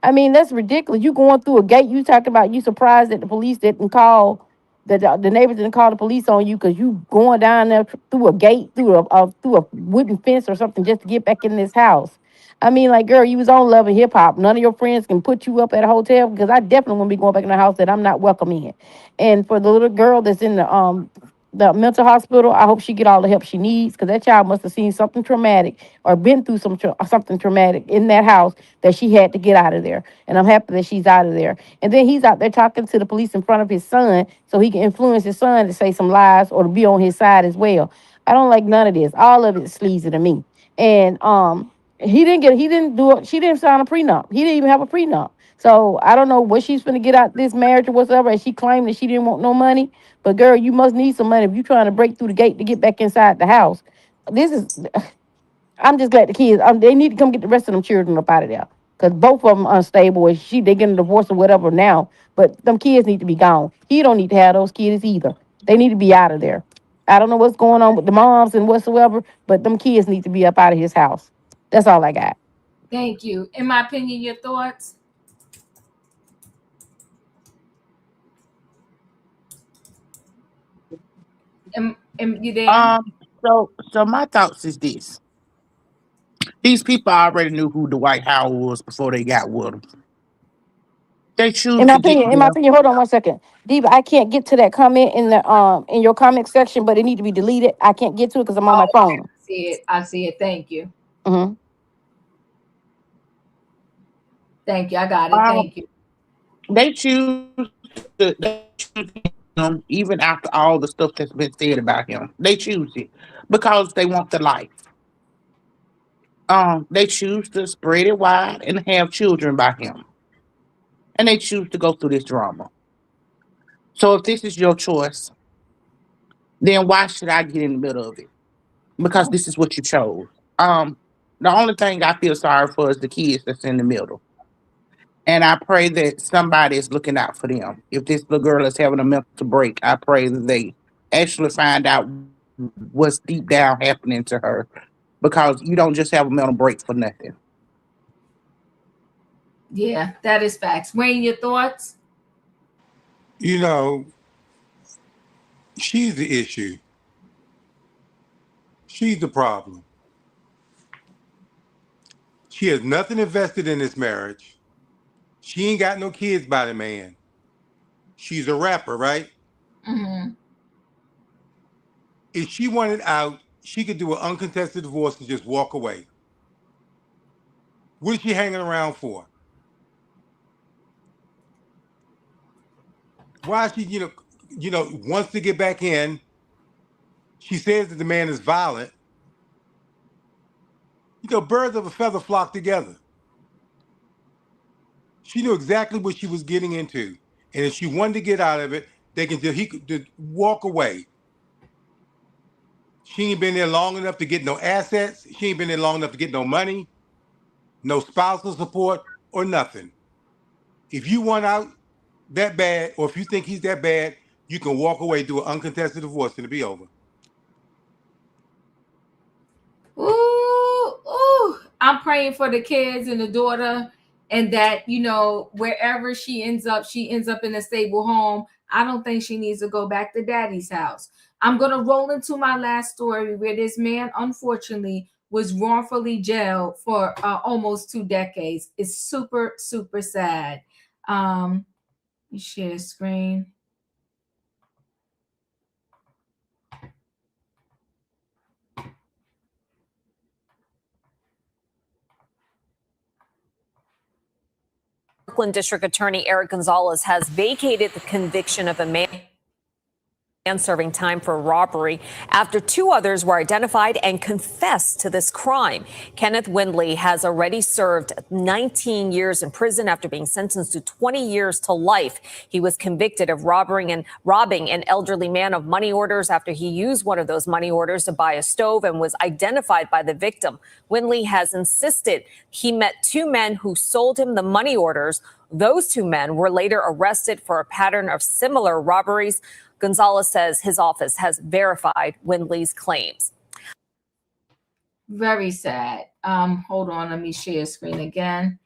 I mean, that's ridiculous. You going through a gate. You talking about you surprised that the police didn't call, that the neighbors didn't call the police on you because you going down there through a gate, through a wooden fence or something just to get back in this house. I mean, like, girl, you was on Love and Hip Hop. None of your friends can put you up at a hotel because I definitely won't be going back in the house that I'm not welcome in. And for the little girl that's in the mental hospital. I hope she get all the help she needs, because that child must have seen something traumatic or been through something traumatic in that house that she had to get out of there. And I'm happy that she's out of there. And then he's out there talking to the police in front of his son so he can influence his son to say some lies or to be on his side as well. I don't like none of this. All of it's sleazy to me. And she didn't sign a prenup. He didn't even have a prenup. So I don't know what she's gonna get out this marriage or whatsoever. And she claimed that she didn't want no money. But girl, you must need some money if you're trying to break through the gate to get back inside the house. I'm just glad the kids, they need to come get the rest of them children up out of there. Because both of them unstable, and they getting a divorce or whatever now. But them kids need to be gone. He don't need to have those kids either. They need to be out of there. I don't know what's going on with the moms and whatsoever, but them kids need to be up out of his house. That's all I got. Thank you. In my opinion, your thoughts? Am you there? So my thoughts is this. These people already knew who Dwight Howard was before they got with him. They choose In my to get opinion, hold on one second. Diva, I can't get to that comment in your comment section, but it need to be deleted. I can't get to it because I'm on my phone. I see it. Thank you. Mm-hmm. Thank you. I got it. Thank you. They choose him even after all the stuff that's been said about him. They choose it because they want the life. They choose to spread it wide and have children by him. And they choose to go through this drama. So if this is your choice, then why should I get in the middle of it? Because this is what you chose. The only thing I feel sorry for is the kids that's in the middle. And I pray that somebody is looking out for them. If this little girl is having a mental break, I pray that they actually find out what's deep down happening to her. Because you don't just have a mental break for nothing. Yeah, that is facts. Wayne, your thoughts? You know, she's the issue. She's the problem. She has nothing invested in this marriage. She ain't got no kids by the man. She's a rapper, right? Mm-hmm. If she wanted out, she could do an uncontested divorce and just walk away. What is she hanging around for? Why is she, wants to get back in? She says that the man is violent. Birds of a feather flock together. She knew exactly what she was getting into. And if she wanted to get out of it, he could just walk away. She ain't been there long enough to get no assets. She ain't been there long enough to get no money, no spousal support, or nothing. If you want out that bad, or if you think he's that bad, you can walk away, do an uncontested divorce, and it'll be over. Ooh. I'm praying for the kids and the daughter, and that, wherever she ends up in a stable home. I don't think she needs to go back to daddy's house. I'm going to roll into my last story where this man, unfortunately, was wrongfully jailed for almost 2 decades. It's super, super sad. Let me share screen. Brooklyn District Attorney Eric Gonzalez has vacated the conviction of a man serving time for robbery after 2 others were identified and confessed to this crime. Kenneth Windley has already served 19 years in prison after being sentenced to 20 years to life. He was convicted of robbing an elderly man of money orders after he used one of those money orders to buy a stove and was identified by the victim. Windley has insisted he met 2 men who sold him the money orders. Those 2 men were later arrested for a pattern of similar robberies. Gonzalez says his office has verified Windley's claims. Very sad. Hold on, let me share screen again.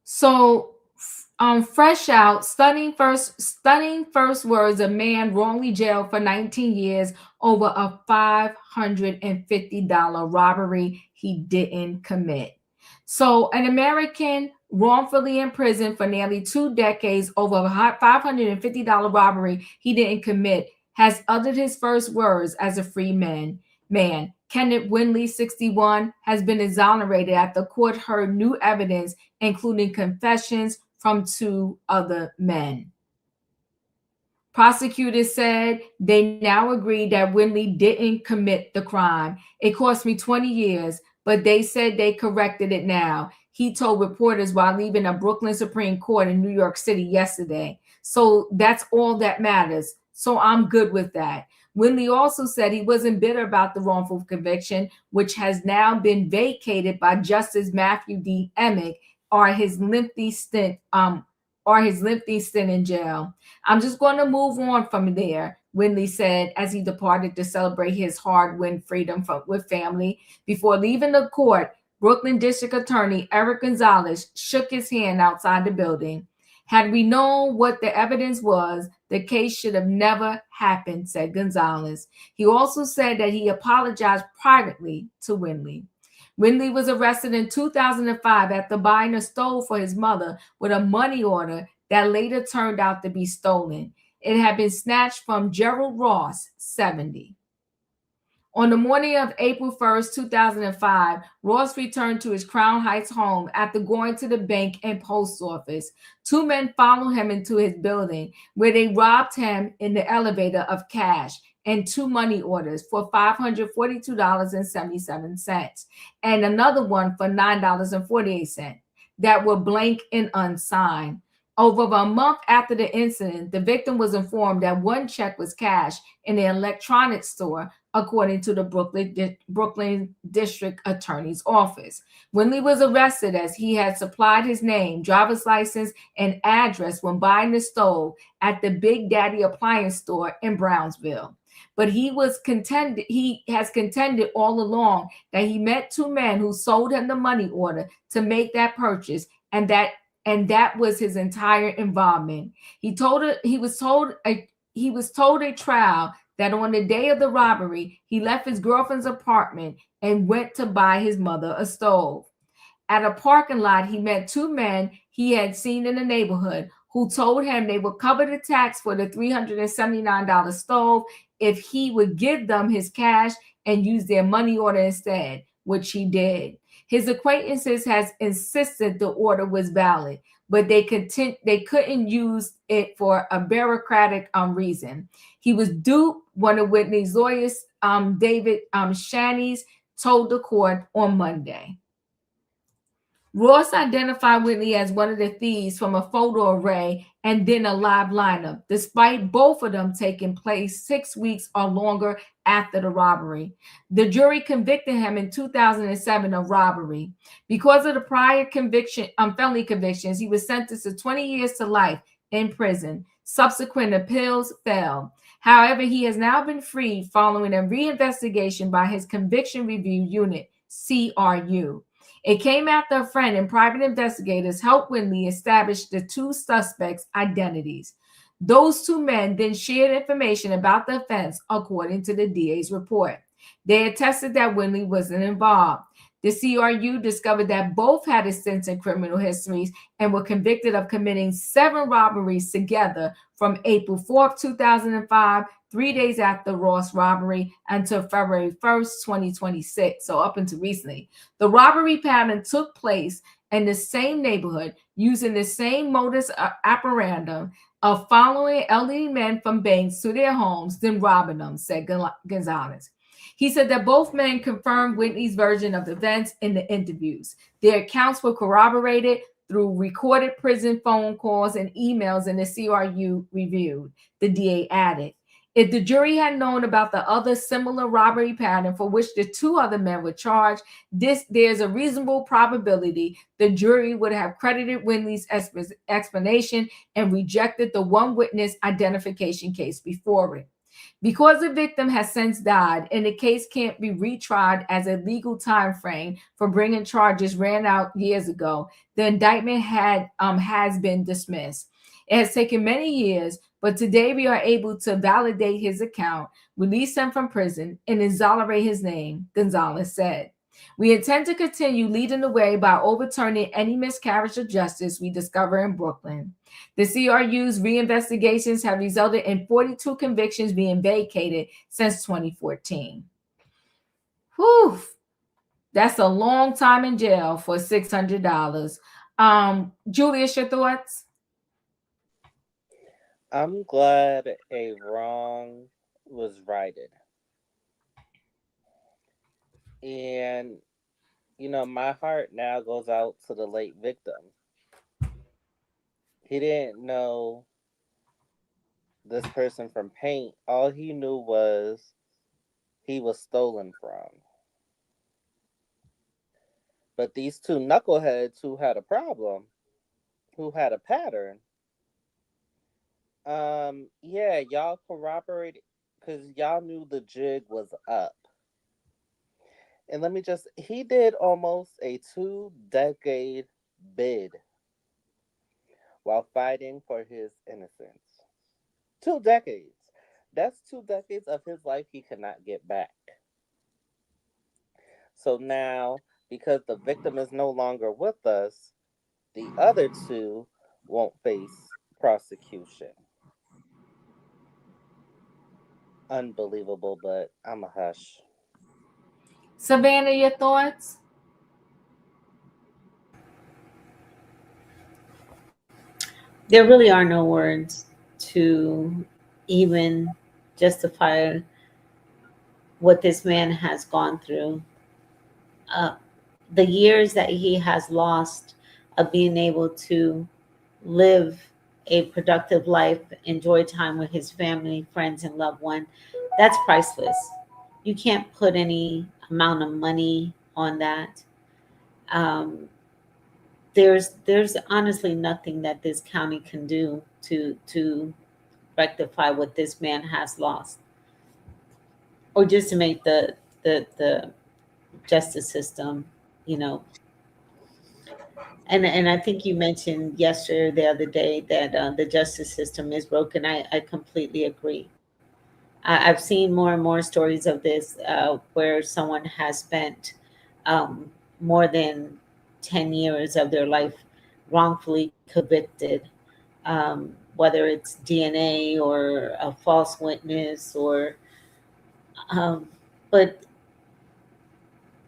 So, fresh out, stunning first words, a man wrongly jailed for 19 years over a $550 robbery he didn't commit. So an American wrongfully imprisoned for nearly 2 decades over a $550 robbery he didn't commit has uttered his first words as a free man. Kenneth Winley, 61, has been exonerated after the court heard new evidence, including confessions from 2 other men. Prosecutors said they now agree that Winley didn't commit the crime. It cost me 20 years, but they said they corrected it now, he told reporters while leaving a Brooklyn Supreme Court in New York City yesterday. So that's all that matters. So I'm good with that. Winley also said he wasn't bitter about the wrongful conviction, which has now been vacated by Justice Matthew D. Emick, or his lengthy stint in jail. I'm just going to move on from there, Winley said as he departed to celebrate his hard-won freedom with family. Before leaving the court, Brooklyn District Attorney Eric Gonzalez shook his hand outside the building. Had we known what the evidence was, the case should have never happened, said Gonzalez. He also said that he apologized privately to Winley. Winley was arrested in 2005 after buying a stove for his mother with a money order that later turned out to be stolen. It had been snatched from Gerald Ross, 70. On the morning of April 1st, 2005, Ross returned to his Crown Heights home after going to the bank and post office. 2 men followed him into his building, where they robbed him in the elevator of cash and 2 money orders for $542.77, and another one for $9.48 that were blank and unsigned. Over a month after the incident, the victim was informed that 1 check was cashed in the electronics store, according to the Brooklyn District Attorney's Office. Winley was arrested as he had supplied his name, driver's license, and address when buying the stove at the Big Daddy appliance store in Brownsville. But he has contended all along that he met 2 men who sold him the money order to make that purchase, and that was his entire involvement. He was told a trial that on the day of the robbery, he left his girlfriend's apartment and went to buy his mother a stove. At a parking lot, he met 2 men he had seen in the neighborhood who told him they would cover the tax for the $379 stove if he would give them his cash and use their money order instead, which he did. His acquaintances has insisted the order was valid, but they couldn't use it for a bureaucratic reason. He was duped, one of Whitney's lawyers, David Shanies, told the court on Monday. Ross identified Whitney as one of the thieves from a photo array and then a live lineup, despite both of them taking place 6 weeks or longer after the robbery. The jury convicted him in 2007 of robbery. Because of the prior felony convictions, he was sentenced to 20 years to life in prison. Subsequent appeals failed. However, he has now been freed following a reinvestigation by his Conviction Review Unit, CRU. It came after a friend and private investigators helped Winley establish the 2 suspects' identities. Those 2 men then shared information about the offense, according to the DA's report. They attested that Winley wasn't involved. The CRU discovered that both had extensive criminal histories and were convicted of committing 7 robberies together from April 4th, 2005, 3 days after Ross robbery, until February 1st, 2026, so up until recently. The robbery pattern took place in the same neighborhood using the same modus operandi of following elderly men from banks to their homes, then robbing them, said Gonzalez. He said that both men confirmed Whitney's version of events in the interviews. Their accounts were corroborated through recorded prison phone calls and emails in the CRU reviewed, the DA added. If the jury had known about the other similar robbery pattern for which the 2 other men were charged, there's a reasonable probability the jury would have credited Winley's explanation and rejected the 1 witness identification case before it. Because the victim has since died and the case can't be retried as a legal time frame for bringing charges ran out years ago, the indictment has been dismissed. It has taken many years, but today we are able to validate his account, release him from prison, and exonerate his name, Gonzalez said. We intend to continue leading the way by overturning any miscarriage of justice we discover in Brooklyn. The CRU's reinvestigations have resulted in 42 convictions being vacated since 2014. Whew, that's a long time in jail for $600. Julius, your thoughts? I'm glad a wrong was righted. And, my heart now goes out to the late victim. He didn't know this person from paint. All he knew was he was stolen from. But these two knuckleheads who had a problem, who had a pattern, yeah, y'all corroborated because y'all knew the jig was up. And he did almost a 2-decade bid while fighting for his innocence. 2 decades. That's 2 decades of his life he cannot get back. So now, because the victim is no longer with us, the other two won't face prosecution. Unbelievable, but I'm a hush. Savannah, your thoughts? There really are no words to even justify what this man has gone through. The years that he has lost of being able to live a productive life, enjoy time with his family, friends, and loved one, that's priceless. You can't put any amount of money on that. Um, there's honestly nothing that this county can do to rectify what this man has lost, or just to make the justice system, you know. And I think you mentioned yesterday, the other day, that the justice system is broken. I completely agree. I've seen more and more stories of this, where someone has spent more than 10 years of their life wrongfully convicted, whether it's DNA or a false witness, or but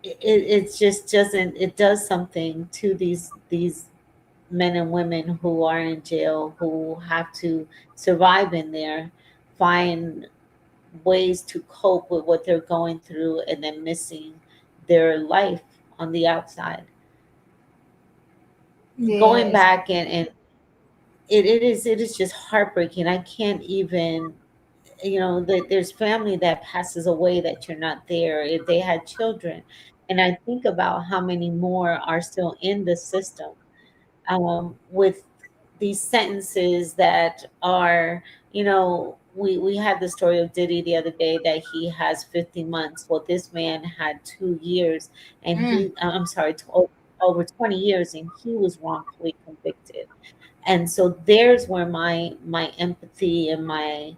it just doesn't, it does something to these men and women who are in jail, who have to survive in there, find ways to cope with what they're going through, and then missing their life on the outside. Going Yes. back, and it is just heartbreaking. I can't even, there's family that passes away that you're not there if they had children, and I think about how many more are still in the system, with these sentences that are, we had the story of Diddy the other day, that he has 50 months. Well, this man had 2 years, and I'm sorry, over 20 years, and he was wrongfully convicted. And so there's where my empathy and my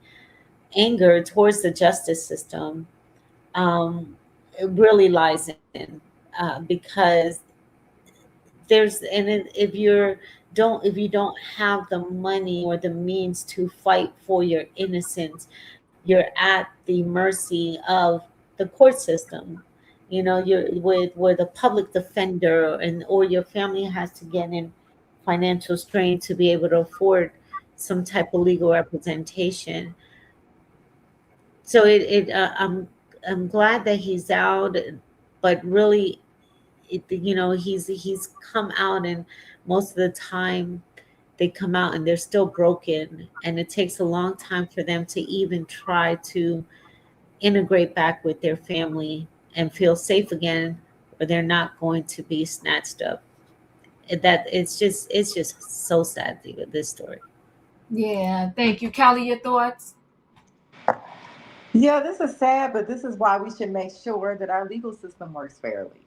anger towards the justice system, it really lies in, because if you don't have the money or the means to fight for your innocence, you're at the mercy of the court system. You're with a public defender, and or your family has to get in financial strain to be able to afford some type of legal representation. So I'm glad that he's out, but really, he's come out, and most of the time they come out and they're still broken, and it takes a long time for them to even try to integrate back with their family and feel safe again, or they're not going to be snatched up. That it's just so sad with this story. Yeah, thank you. Kelly, your thoughts? Yeah, this is sad, but this is why we should make sure that our legal system works fairly.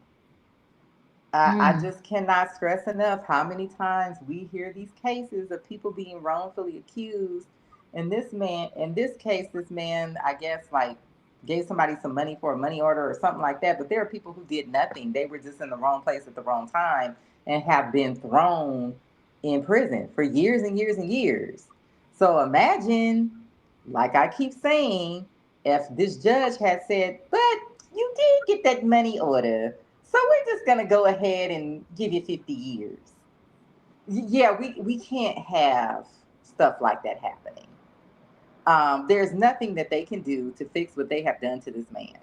I just cannot stress enough how many times we hear these cases of people being wrongfully accused. And this man, in this case, this man, I guess, like gave somebody some money for a money order or something like that. But there are people who did nothing. They were just in the wrong place at the wrong time and have been thrown in prison for years and years and years. So imagine, like I keep saying, if this judge had said, but you did get that money order, so we're just going to go ahead and give you 50 years. Yeah, we can't have stuff like that happening. There's nothing that they can do to fix what they have done to this man.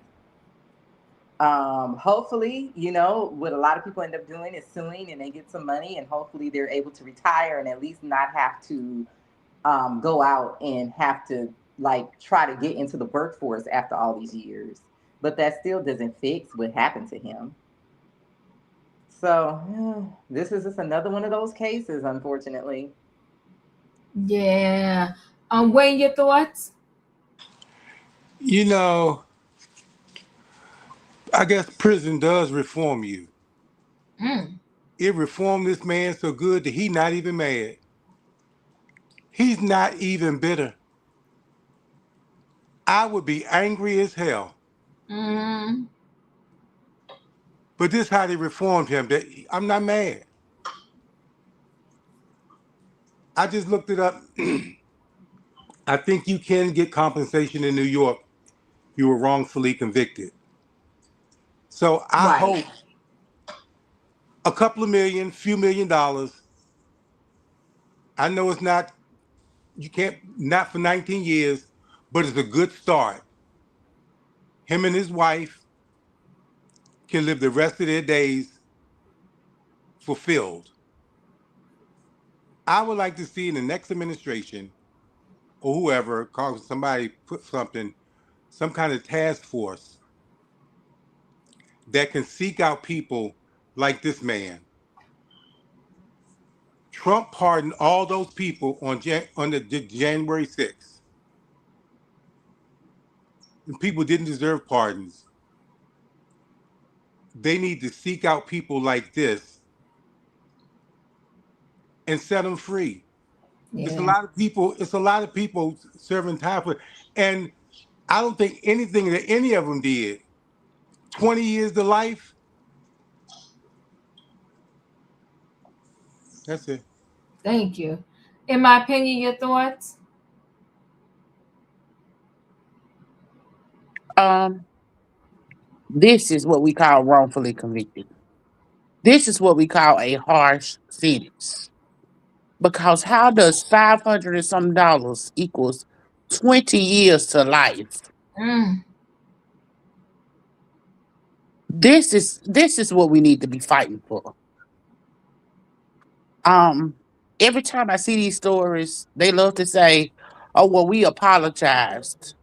Hopefully, what a lot of people end up doing is suing and they get some money, and hopefully they're able to retire and at least not have to go out and have to try to get into the workforce after all these years. But that still doesn't fix what happened to him. So this is just another one of those cases, unfortunately. Yeah. Wayne, your thoughts? I guess prison does reform you. It reformed this man so good that he's not even mad. He's not even bitter. I would be angry as hell. But this is how they reformed him. I'm not mad. I just looked it up. I think you can get compensation in New York. You were wrongfully convicted. So I hope a couple of million, few $1 million. I know it's not, you can't, not for 19 years, but it's a good start. Him and his wife can live the rest of their days fulfilled. I would like to see in the next administration or whoever, somebody put something, some kind of task force that can seek out people like this man. Trump pardoned all those people on the January 6th. And people didn't deserve pardons. They need to seek out people like this and set them free. Yeah. It's a lot of people serving time for, and I don't think anything that any of them did. 20 years to life. That's it. Thank you. In my opinion, your thoughts? This is what we call wrongfully convicted. This is what we call a harsh sentence. Because how does $500 and some equals 20 years to life? This is what we need to be fighting for. Every time I see these stories, they love to say, "Oh, well, we apologized."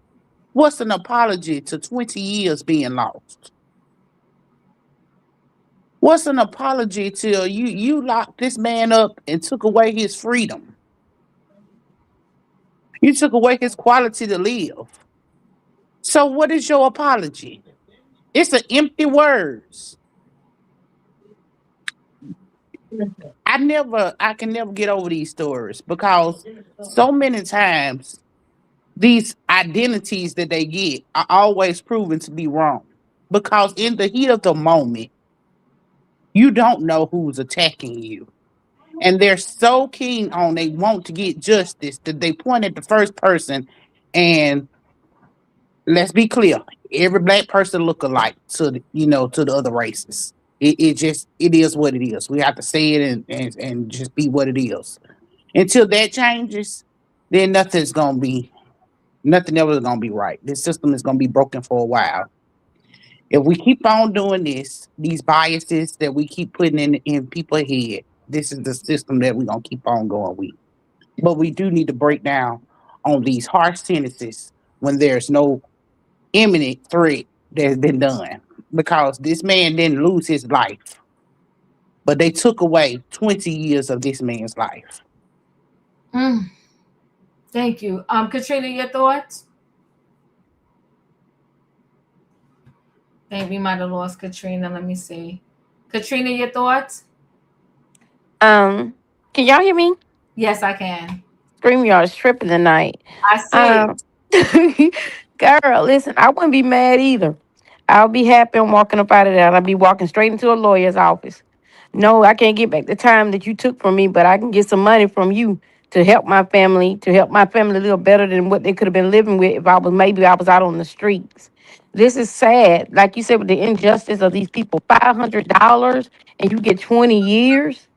What's an apology to 20 years being lost? What's an apology till you locked this man up and took away his freedom? You took away his quality to live. So what is your apology? It's an empty words. I can never get over these stories because so many times these identities that they get are always proven to be wrong. Because in the heat of the moment, you don't know who's attacking you. And they're so keen on they want to get justice that they point at the first person, and let's be clear, every black person look alike to the other races. It is what it is. We have to say it and just be what it is. Until that changes, then nothing ever is gonna be right. This system is gonna be broken for a while. If we keep on doing these biases that we keep putting in people's head, this is the system that we're gonna keep on going with. But we do need to break down on these harsh sentences when there's no imminent threat that's been done. Because this man didn't lose his life, but they took away 20 years of this man's life. Thank you. Katrina, your thoughts? I think we might have lost Katrina. Let me see. Katrina, your thoughts? Can y'all hear me? Yes, I can. StreamYard is tripping tonight. I see. Girl, listen, I wouldn't be mad either. I'll be happy I'm walking up out of there. I'll be walking straight into a lawyer's office. No, I can't get back the time that you took from me, but I can get some money from you to help my family, a little better than what they could have been living with if I was out on the streets. This is sad. Like you said, with the injustice of these people, $500 and you get 20 years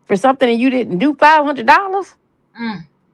for something that you didn't do. $500.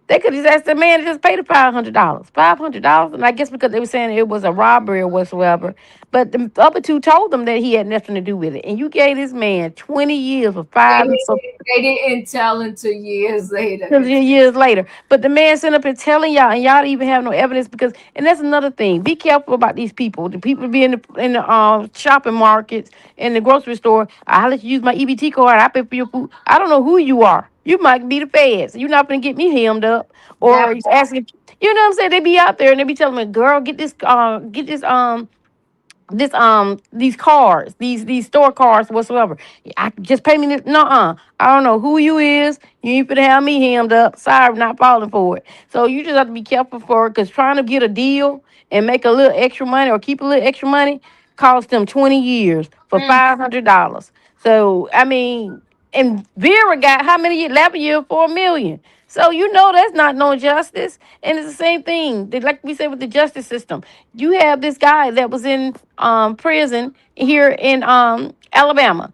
They could just ask the man to just pay the $500. $500. And I guess because they were saying it was a robbery or whatsoever. But the other two told them that he had nothing to do with it. And you gave this man 20 years for They didn't tell until years later. Years later. But the man sent up and telling y'all, and y'all even have no evidence because, and that's another thing. Be careful about these people. The people be in the shopping markets, in the grocery store. I'll let you use my EBT card. I pay for your food. I don't know who you are. You might be the feds. You're not gonna get me hemmed up or asking. You know what I'm saying? They be out there and they be telling me, girl, get these cars, these store cars whatsoever. I just pay me this. Nuh-uh. I don't know who you is. You ain't finna have me hemmed up. Sorry, not falling for it. So you just have to be careful for it, because trying to get a deal and make a little extra money or keep a little extra money cost them 20 years for $500. So I mean, and Vera got how many years? 11 years for $1 million. So you know that's not no justice. And it's the same thing. Like we said with the justice system. You have this guy that was in prison here in Alabama.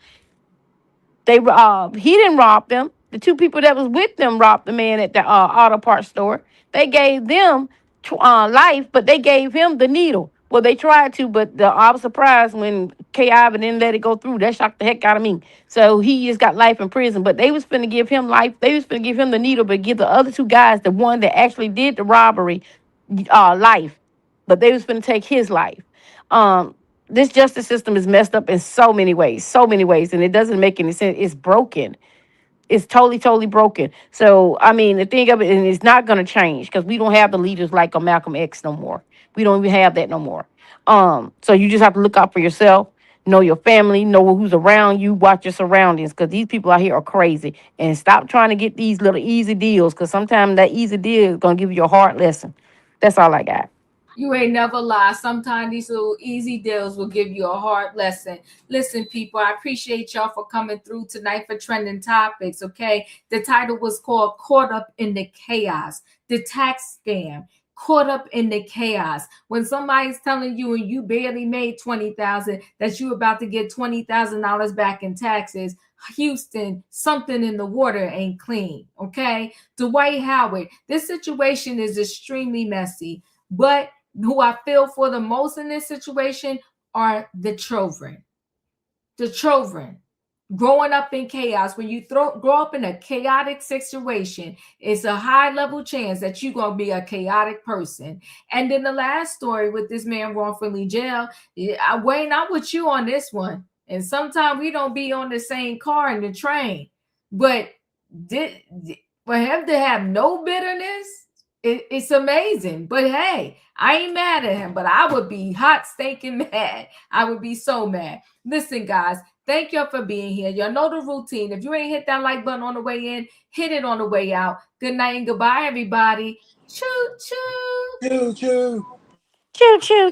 He didn't rob them. The two people that was with them robbed the man at the auto parts store. They gave them life, but they gave him the needle. Well, they tried to, but I was surprised when Ivan didn't let it go through. That shocked the heck out of me. So he just got life in prison, but they was finna give him life. They was finna give him the needle, but give the other two guys, the one that actually did the robbery, life. But they was finna take his life. This justice system is messed up in so many ways, and it doesn't make any sense. It's broken. It's totally broken. So, I mean, the thing of it, and it's not going to change because we don't have the leaders like a Malcolm X no more. We don't even have that no more. So you just have to look out for yourself, know your family, know who's around you, watch your surroundings, because these people out here are crazy. And stop trying to get these little easy deals, because sometimes that easy deal is going to give you a hard lesson. That's all I got. You ain't never lie. Sometimes these little easy deals will give you a hard lesson. Listen, people, I appreciate y'all for coming through tonight for Trending Topics, okay? The title was called Caught Up in the Chaos, the tax scam. Caught up in the chaos. When somebody's telling you and you barely made $20,000 that you're about to get $20,000 back in taxes, Houston, something in the water ain't clean, okay? Dwight Howard, this situation is extremely messy, but who I feel for the most in this situation are the children. The children growing up in chaos. When you grow up in a chaotic situation, it's a high level chance that you're going to be a chaotic person. And then the last story with this man wrongfully jailed, Wayne, I'm with you on this one. And sometimes we don't be on the same car in the train, but for him to have no bitterness, it's amazing. But hey, I ain't mad at him, but I would be hot, stinking mad. I would be so mad. Listen, guys, thank y'all for being here. Y'all know the routine. If you ain't hit that like button on the way in, hit it on the way out. Good night and goodbye, everybody. Choo, choo. Choo, choo. Choo, choo.